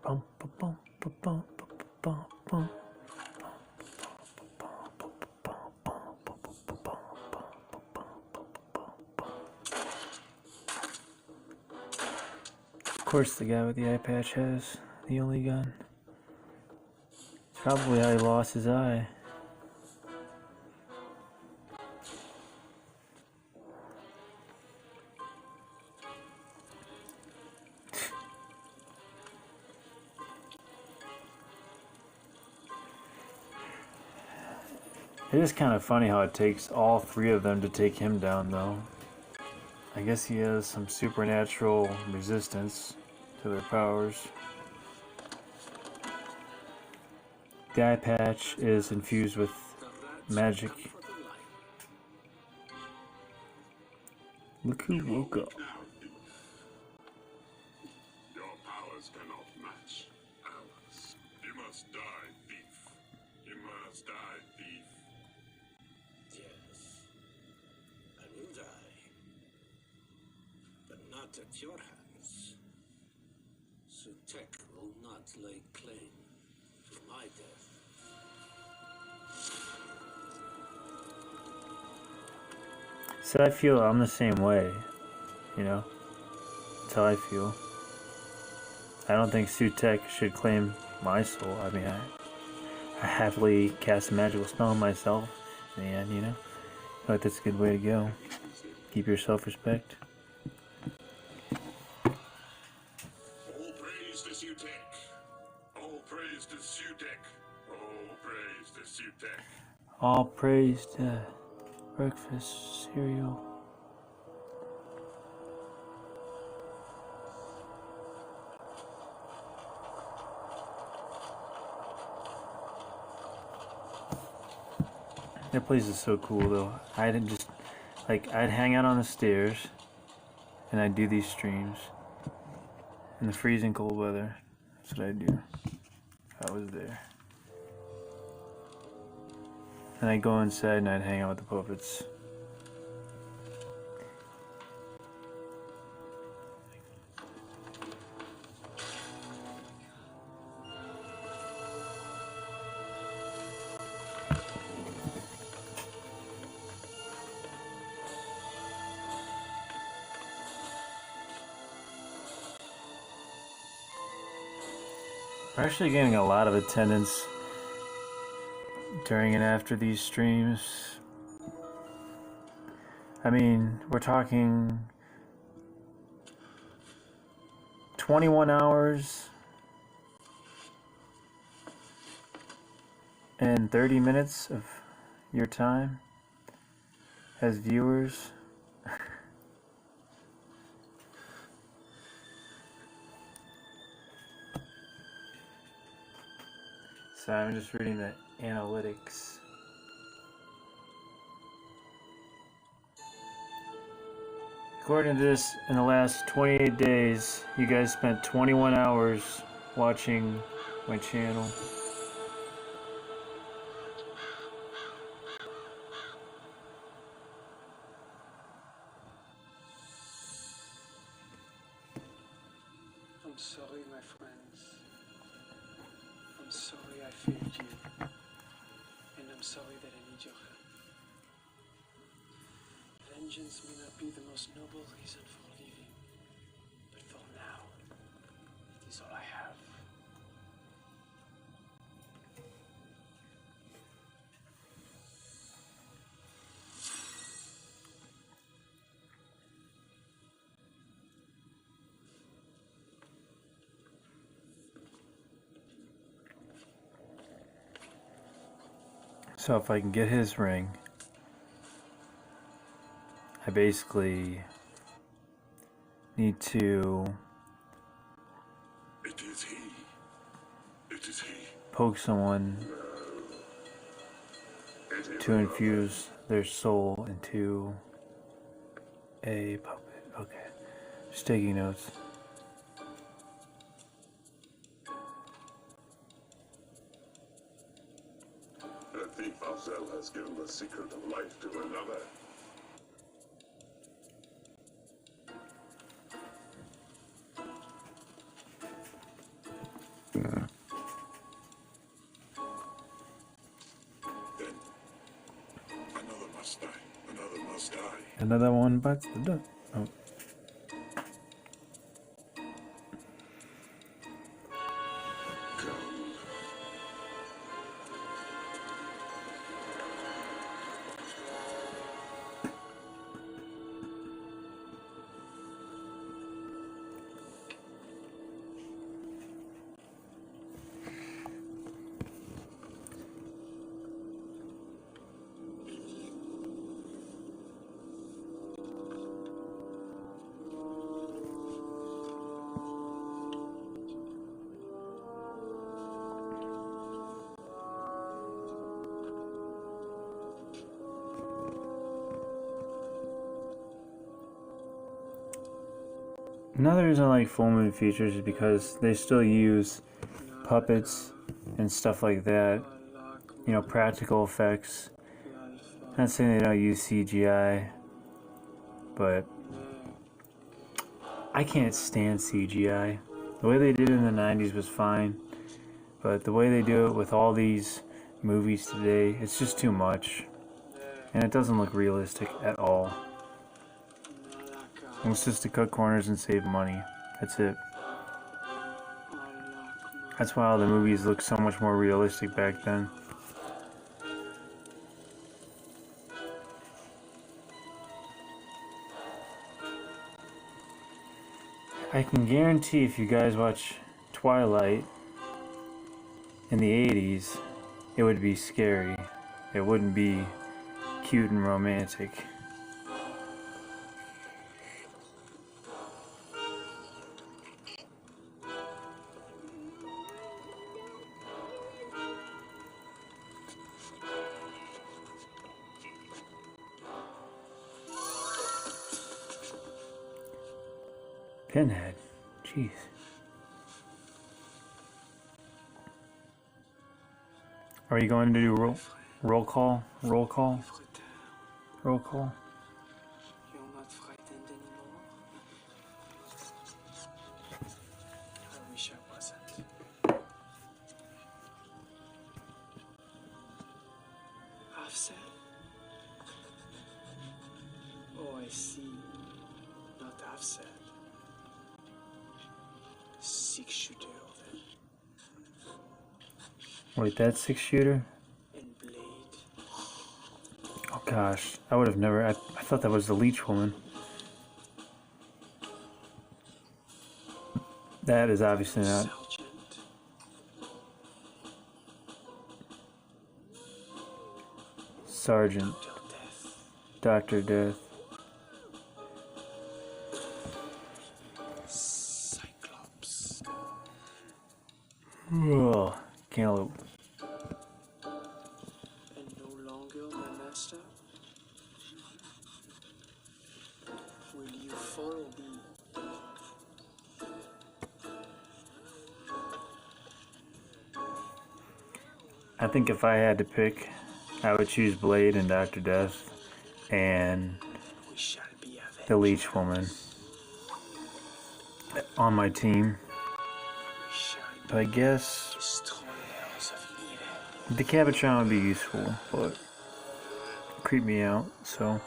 Bum, bum, bum, bum, bum, bum, bum. Of course the guy with the eye patch has the only gun. It's probably how he lost his eye. It is kind of funny how it takes all three of them to take him down, though. I guess he has some supernatural resistance to their powers. The eye patch is infused with magic. Look who woke up. Your powers cannot match ours. You must die, thief. You must die, thief. Yes, I will die, but not at your hands. Sutek will not lay claim to my death. So I feel I'm the same way, you know? That's how I feel. I don't think Sutek should claim my soul. I mean, I happily cast a magical spell on myself in the end, you know? I feel like that's a good way to go. Keep your self-respect. All praise to Sutek. All praise to Sutek. All praise to Sutek. All praise to breakfast cereal. That place is so cool though. I'd hang out on the stairs and I'd do these streams in the freezing cold weather. That's what I'd do if I was there. And I'd go inside and I'd hang out with the puppets. We're actually getting a lot of attendance during and after these streams. I mean, we're talking 21 hours and 30 minutes of your time as viewers. So I'm just reading the analytics. According to this, in the last 28 days, you guys spent 21 hours watching my channel. I'm sorry, my friends. I'm sorry I failed you. And I'm sorry that I need your help. Vengeance may not be the most noble reason for living, but for now, it is all I have. So if I can get his ring, I basically need to It is he. It is he. poke someone to infuse their soul into a puppet. Okay. Just taking notes. The thief Afzel has given the secret of life to another. Then another must die. Another must die. Another one bites the dust. Oh. Another reason I like full moon features is because they still use puppets and stuff like that. You know, practical effects. Not saying they don't use CGI, but I can't stand CGI. The way they did it in the 90s was fine, but the way they do it with all these movies today, it's just too much. And it doesn't look realistic at all. It's just to cut corners and save money. That's it. That's why all the movies look so much more realistic back then. I can guarantee if you guys watch Twilight in the 80s, it would be scary. It wouldn't be cute and romantic. Pinhead. Jeez. Are you going to do roll call? Roll call? Roll call? You're not frightened anymore? I wish I wasn't. Afzel? Oh, I see. Not Afzel. 6-shooter then. Wait, that's 6-shooter? And Blade. Oh gosh, I would have never. I thought that was the leech woman. That is obviously not. Sergeant. Dr. Death. Cyclops. Ugh, cantaloupe. And no longer my master? Will you follow me? I think if I had to pick, I would choose Blade and Dr. Death and the leech woman on my team. But I guess the Cabochon would be useful, but creep me out, so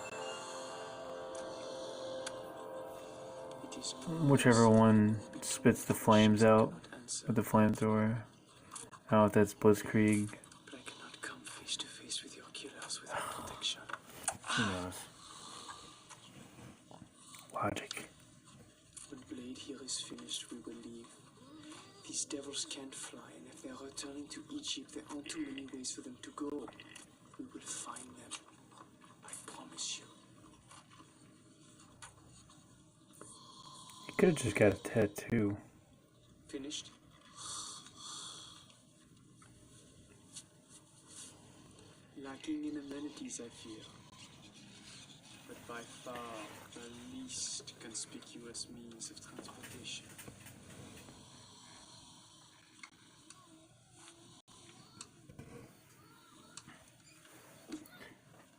whichever one spits the flames out with the flamethrower. I don't know if that's Blitzkrieg. But I cannot come face to face with your killers without protection. Who knows? Logic. When Blade here is finished, we will leave. These devils can't fly, and if they are returning to Egypt, there aren't too many ways for them to go. find them. I promise you. You could have just got a tattoo. Finished? Lacking in amenities, I fear. But by far the least conspicuous means of transportation.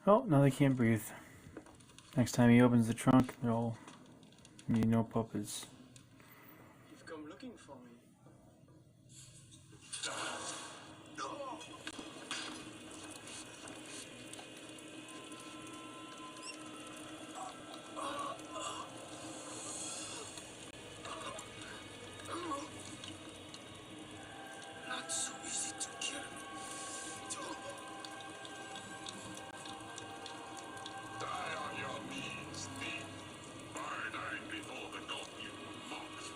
Oh, now they can't breathe. Next time he opens the trunk, they're all, you know, puppets. You've come looking for me. Not so easy to kill. Die on your knees, thief. Burning before the god you mocked.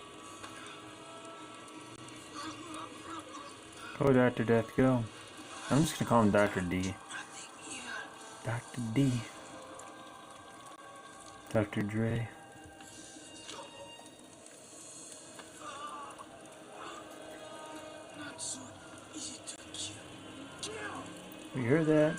Go, Dr. Death, go. I'm just gonna call him Dr. D. Dr. D. Dr. Dre. Not so easy to kill. You heard that?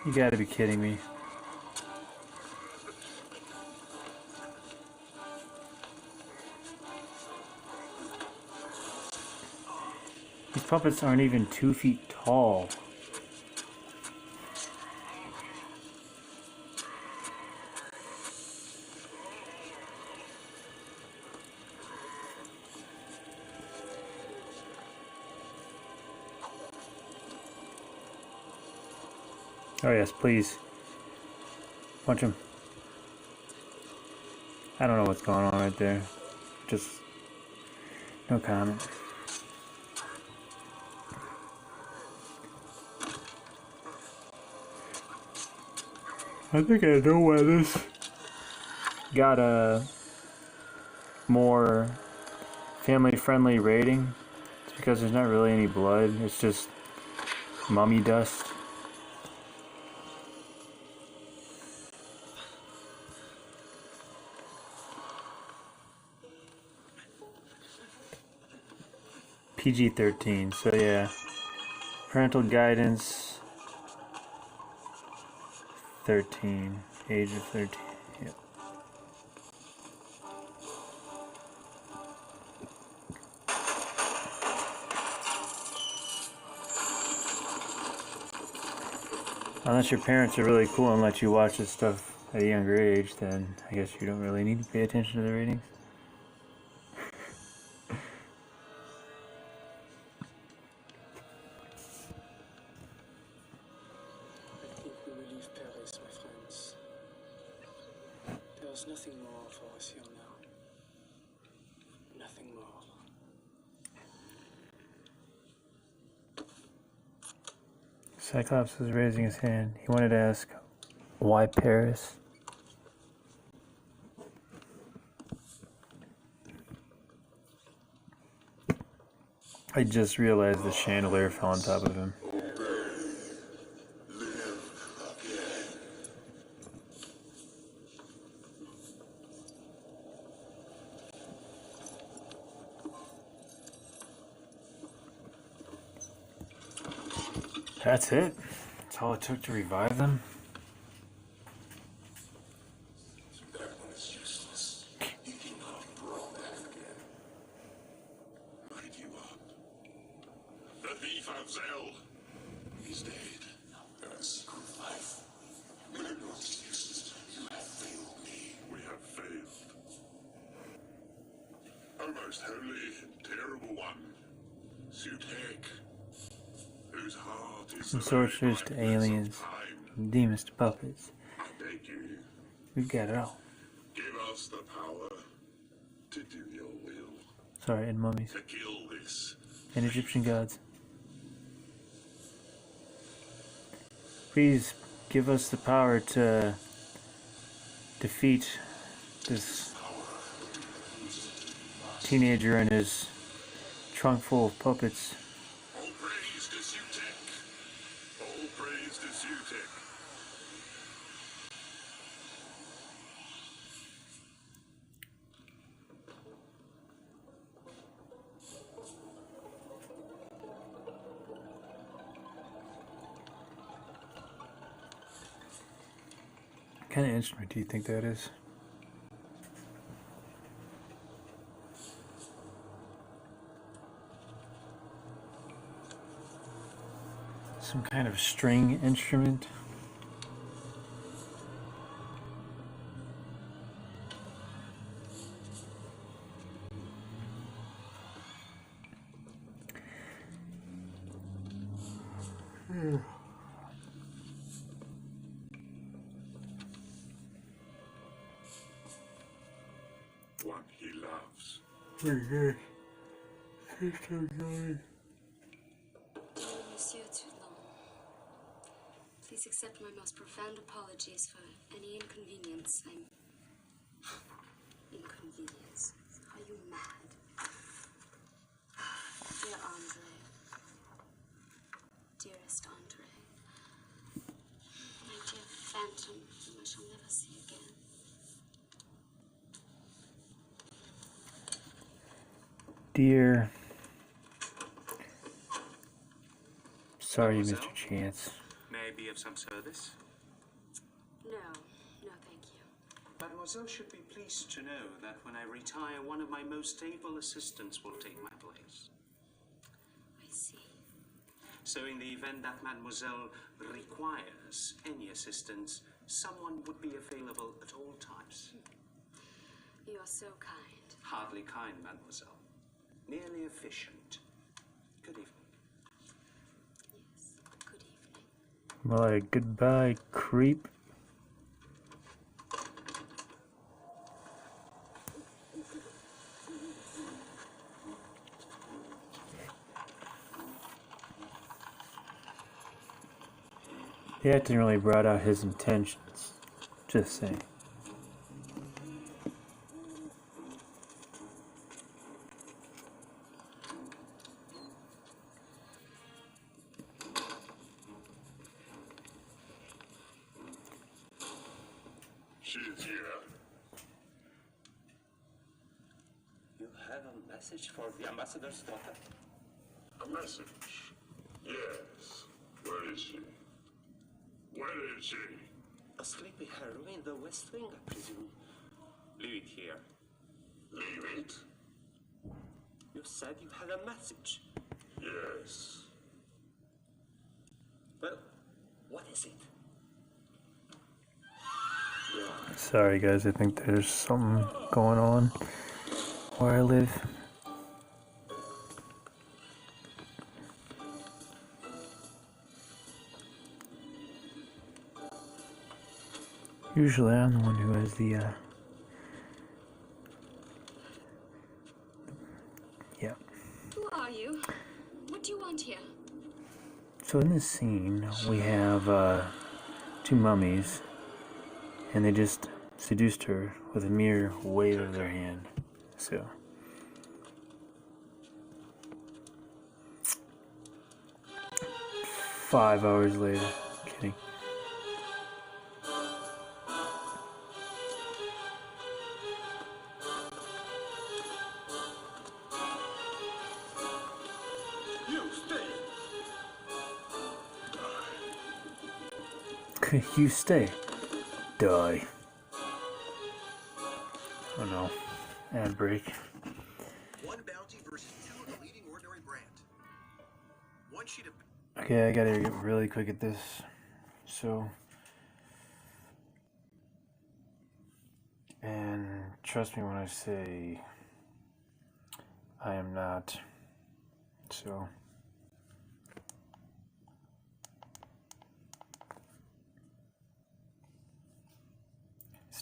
You gotta be kidding me. These puppets aren't even 2 feet tall. Oh yes, please. Punch him. I don't know what's going on right there. Just no comment. I think I know why this got a more family-friendly rating. It's because there's not really any blood. It's just mummy dust. PG-13, so yeah. Parental guidance 13, age of 13, yep. Unless your parents are really cool and let you watch this stuff at a younger age, then I guess you don't really need to pay attention to the ratings. There's nothing more for us here now. Nothing more. Cyclops was raising his hand. He wanted to ask, why Paris? I just realized the chandelier fell on top of him. That's it. That's all it took to revive them. That one is useless. You cannot be brought back again. Light you up. The thief of Zell. He's dead. Your secret life. My most useless. You have failed me. We have failed. O most holy and terrible one, Sutek. Whose heart is From sorcerers to aliens, from demons to puppets. I beg you, We've got it all. give us the power to do your will. Sorry, and mummies. To kill this. And Egyptian gods. Please give us the power to defeat this teenager and his trunk full of puppets. All praise to Sutek. All praise to Sutek. What kind of instrument do you think that is? Some kind of string instrument. One he loves. Monsieur Tudlon, please accept my most profound apologies for any inconvenience. Inconvenience? Are you mad? Dear Andre. Dearest Andre. My dear phantom, whom I shall never see again. Dear. Sorry, Mr. Chance. May I be of some service? No, thank you. Mademoiselle should be pleased to know that when I retire, one of my most able assistants will take my place. I see. So in the event that Mademoiselle requires any assistance, someone would be available at all times. You are so kind. Hardly kind, Mademoiselle. Merely efficient. Good evening. Yes, good evening. More like goodbye, creep. The acting really brought out his intentions. Just saying. She is here. You have a message for the ambassador's daughter? A message? Yes. Where is she? Where is she? Asleep in her room in the West Wing, I presume. Leave it here. Leave it? You said you had a message. Yes. Well, what is it? Sorry guys, I think there's something going on where I live. Usually I'm the one who has the, yeah. Who are you? What do you want here? So in this scene, we have, two mummies, and they just seduced her with a mere wave of their hand, so. 5 hours later, kidding. You stay. Die. Oh no. Ad break. One bounty versus two of the leading ordinary brand. One sheet of... Okay, I gotta get really quick at this. So. And trust me when I say I am not. So.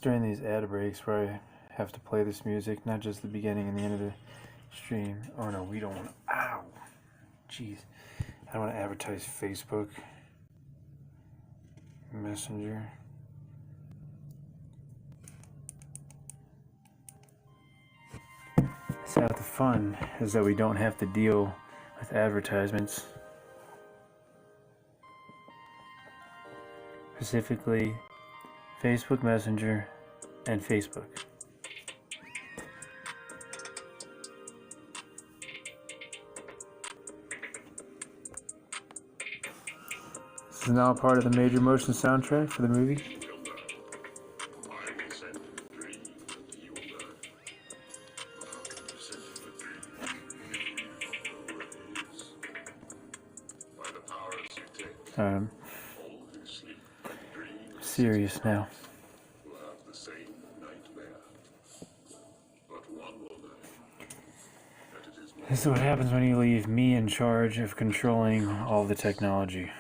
During these ad breaks where I have to play this music, not just the beginning and the end of the stream. Oh no, we don't want to. Ow! Jeez. I don't want to advertise Facebook. Messenger. So the fun is that we don't have to deal with advertisements. Specifically, Facebook Messenger and Facebook. This is now part of the Major Motion soundtrack for the movie. Serious now. This is what happens when you leave me in charge of controlling all the technology.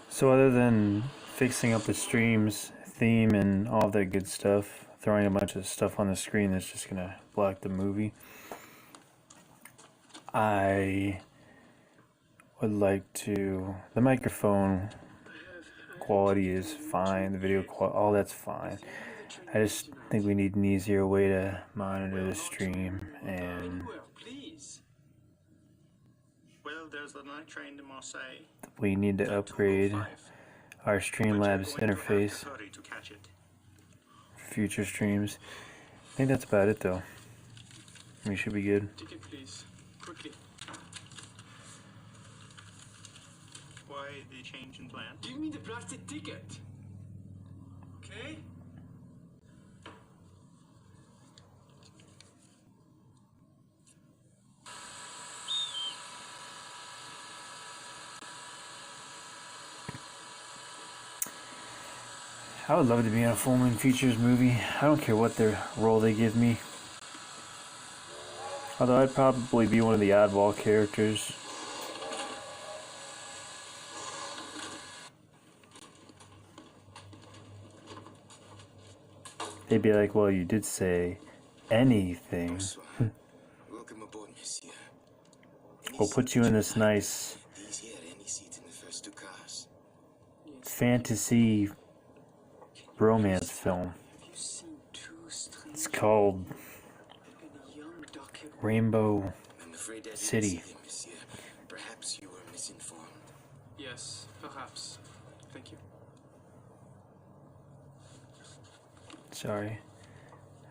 So other than fixing up the stream's theme and all that good stuff, throwing a bunch of stuff on the screen that's just gonna block the movie, I would like to... The microphone quality is fine, the video quality, all that's fine. I just think we need an easier way to monitor the stream, and Well, there's the night train to Marseille. we need to upgrade our Streamlabs interface for future streams. I think that's about it though. We should be good. Ticket, please. Quickly. Why the change in plan? Give me the plastic ticket. Okay? I would love to be in a Full Moon Features movie. I don't care what their role they give me. Although I'd probably be one of the oddball characters. They'd be like, well, you did say anything. Welcome aboard, monsieur. We'll put you in this nice These here any seats in the first two cars. fantasy romance film. It's called Rainbow I'm afraid I didn't City. see them, monsieur. Perhaps you were misinformed. Yes, perhaps. Thank you. Sorry.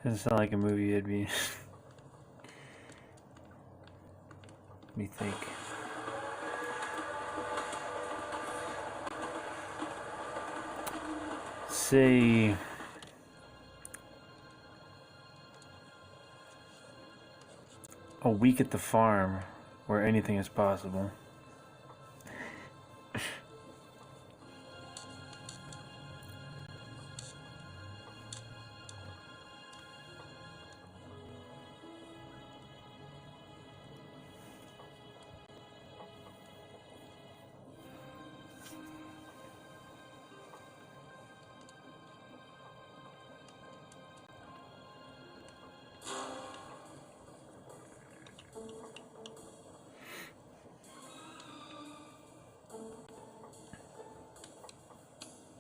Doesn't sound like a movie it'd be. Let me think. Say A Week at the Farm, where anything is possible.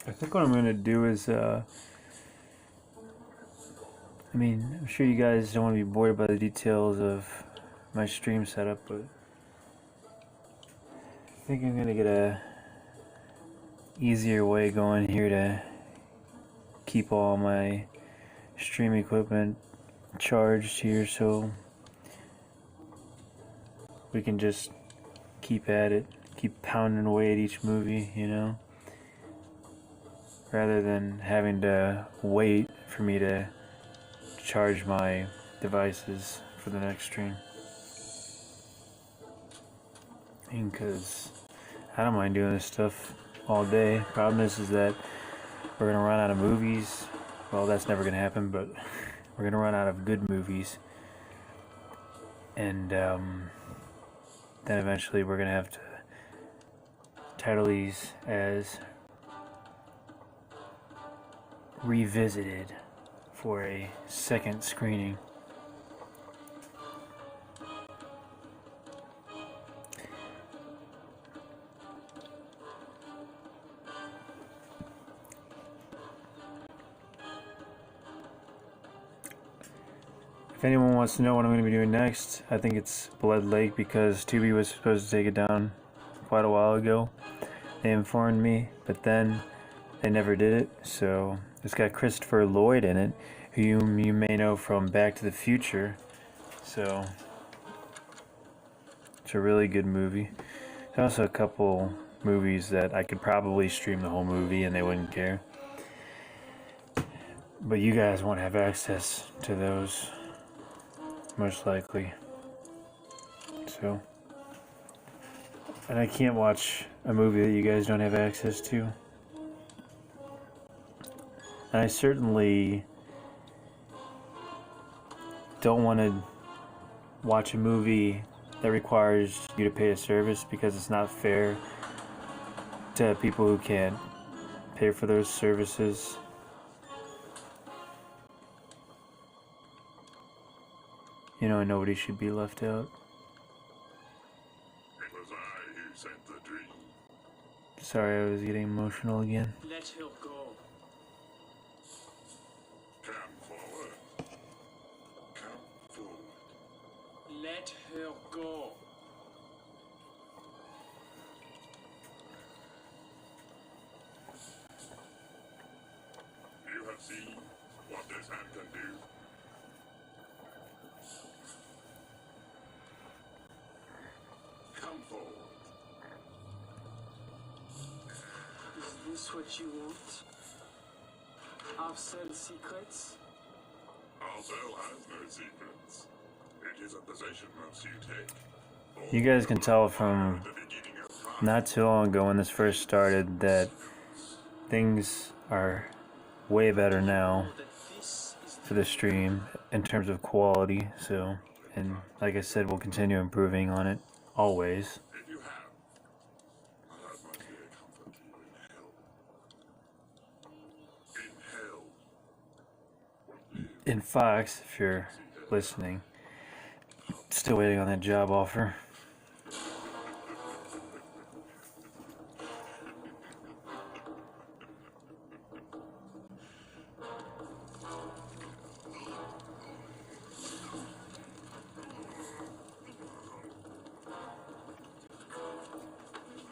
I think what I'm gonna do is, I mean, I'm sure you guys don't want to be bored by the details of my stream setup, but I think I'm gonna get a easier way going here to keep all my stream equipment charged here, so we can just keep at it, keep pounding away at each movie, you know? Rather than having to wait for me to charge my devices for the next stream. Because I don't mind doing this stuff all day. Problem is that we're gonna run out of movies. Well, that's never gonna happen, but we're gonna run out of good movies, and then eventually we're gonna have to title these as Revisited for a second screening. If anyone wants to know what I'm going to be doing next, I think it's Blood Lake, because Tubi was supposed to take it down quite a while ago. They informed me, but then they never did it. So it's got Christopher Lloyd in it, who you may know from Back to the Future. So it's a really good movie. There's also a couple movies that I could probably stream the whole movie and they wouldn't care. But you guys won't have access to those, most likely. So, and I can't watch a movie that you guys don't have access to. And I certainly don't want to watch a movie that requires you to pay a service, because it's not fair to people who can't pay for those services. You know, nobody should be left out. It was I who sent the dream. Sorry, I was getting emotional again. Let her go. Come forward. Come forward. Let her go. You have seen what this hand can do. Come forward. Is this what you want? Our cell secrets? Our cell has no secrets. It is a possession once you take. You guys can tell from not too long ago when this first started that things are way better now for the stream in terms of quality. So, and like I said, we'll continue improving on it always. If you have, that might be a comfort to you in hell. In hell. In Fox, if you're listening, still waiting on that job offer.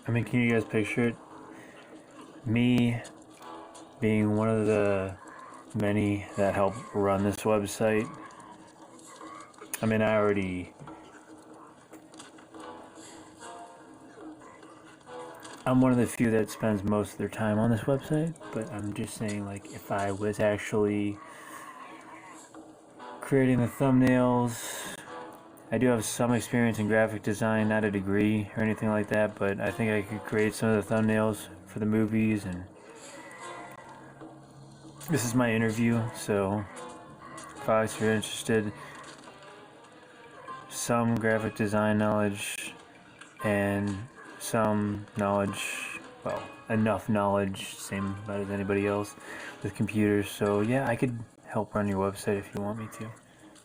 I mean, can you guys picture it? Me being one of the many that help run this website. I mean, I'm one of the few that spends most of their time on this website, but I'm just saying, like, if I was actually creating the thumbnails, I do have some experience in graphic design, not a degree or anything like that, but I think I could create some of the thumbnails for the movies. And this is my interview, so Fox, if you're interested, some graphic design knowledge and some knowledge, well, enough knowledge, same about as anybody else with computers. So yeah, I could help run your website if you want me to.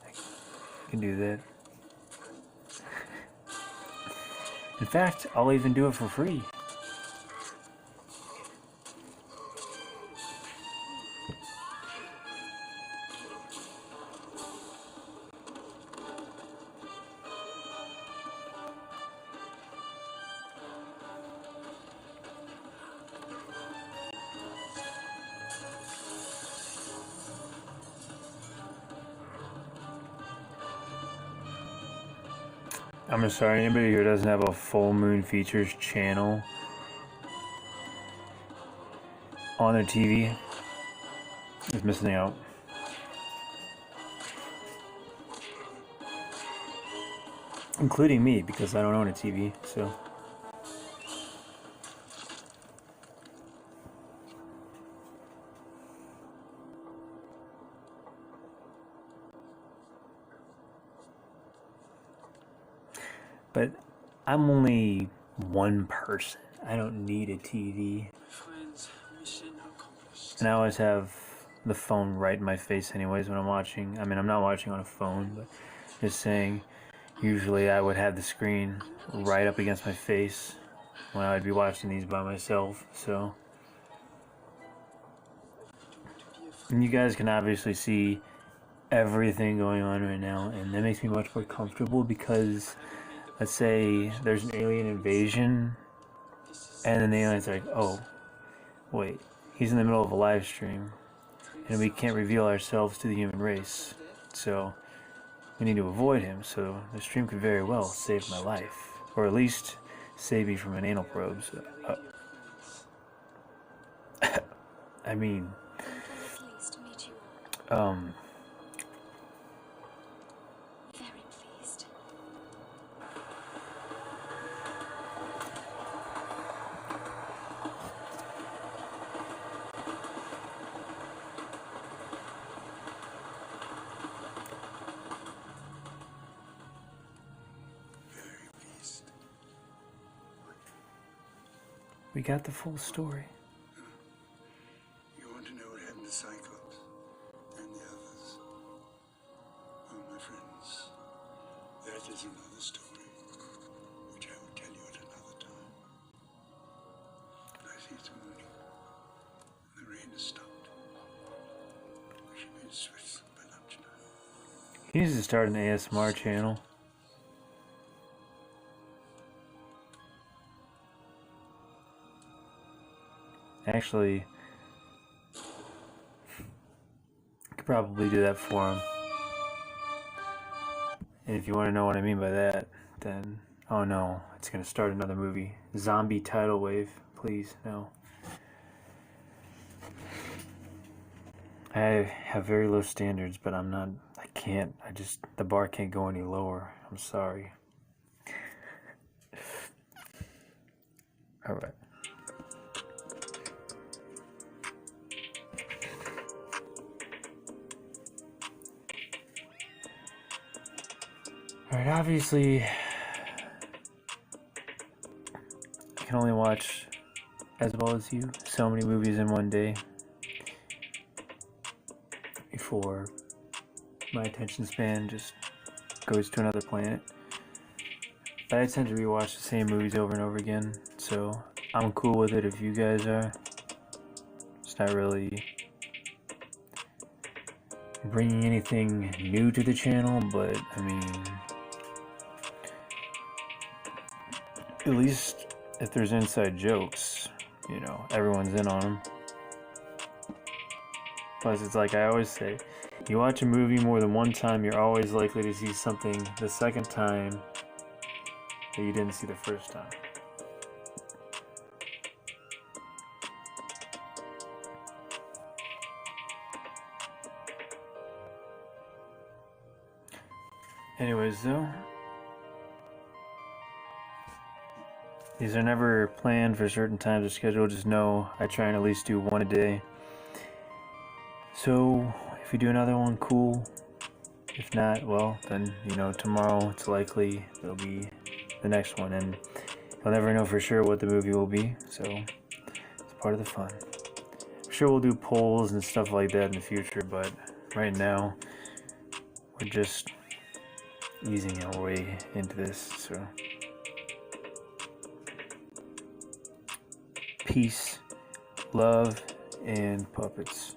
I can do that. In fact, I'll even do it for free. I'm sorry, anybody here doesn't have a Full Moon Features channel on their TV is missing out. Including me, because I don't own a TV, so. But I'm only one person. I don't need a TV. Friends, mission accomplished. And I always have the phone right in my face anyways when I'm watching. I mean, I'm not watching on a phone, but just saying, usually I would have the screen right up against my face when I would be watching these by myself, so. And you guys can obviously see everything going on right now, and that makes me much more comfortable because, let's say there's an alien invasion, and then the alien's like, oh, wait, he's in the middle of a live stream, and we can't reveal ourselves to the human race, so we need to avoid him, so the stream could very well save my life, or at least save me from an anal probe, so, I mean, Very pleased. we got the full story. You want to know what happened to Cyclops and the others? Well, my friends, that is another story, which I will tell you at another time. I see it's morning, and the rain has stopped. We should be in Switzerland by lunchtime. He needs to start an ASMR channel. Actually, I could probably do that for him. And if you want to know what I mean by that, then, oh no, it's going to start another movie. Zombie tidal wave, please, no. I have very low standards, but I'm not, I can't, the bar can't go any lower. I'm sorry. Alright. Alright, obviously, I can only watch, as well as you, so many movies in one day before my attention span just goes to another planet. But I tend to rewatch the same movies over and over again, so I'm cool with it if you guys are. It's not really bringing anything new to the channel, but I mean, at least if there's inside jokes, you know, everyone's in on them. Plus, it's like I always say, you watch a movie more than one time, you're always likely to see something the second time that you didn't see the first time. Anyways, though, these are never planned for certain times of schedule. Just know I try and at least do one a day. So if we do another one, cool. If not, well, then, you know, tomorrow it's likely it'll be the next one, and you'll never know for sure what the movie will be, so it's part of the fun. I'm sure we'll do polls and stuff like that in the future, but right now we're just easing our way into this, so peace, love, and puppets.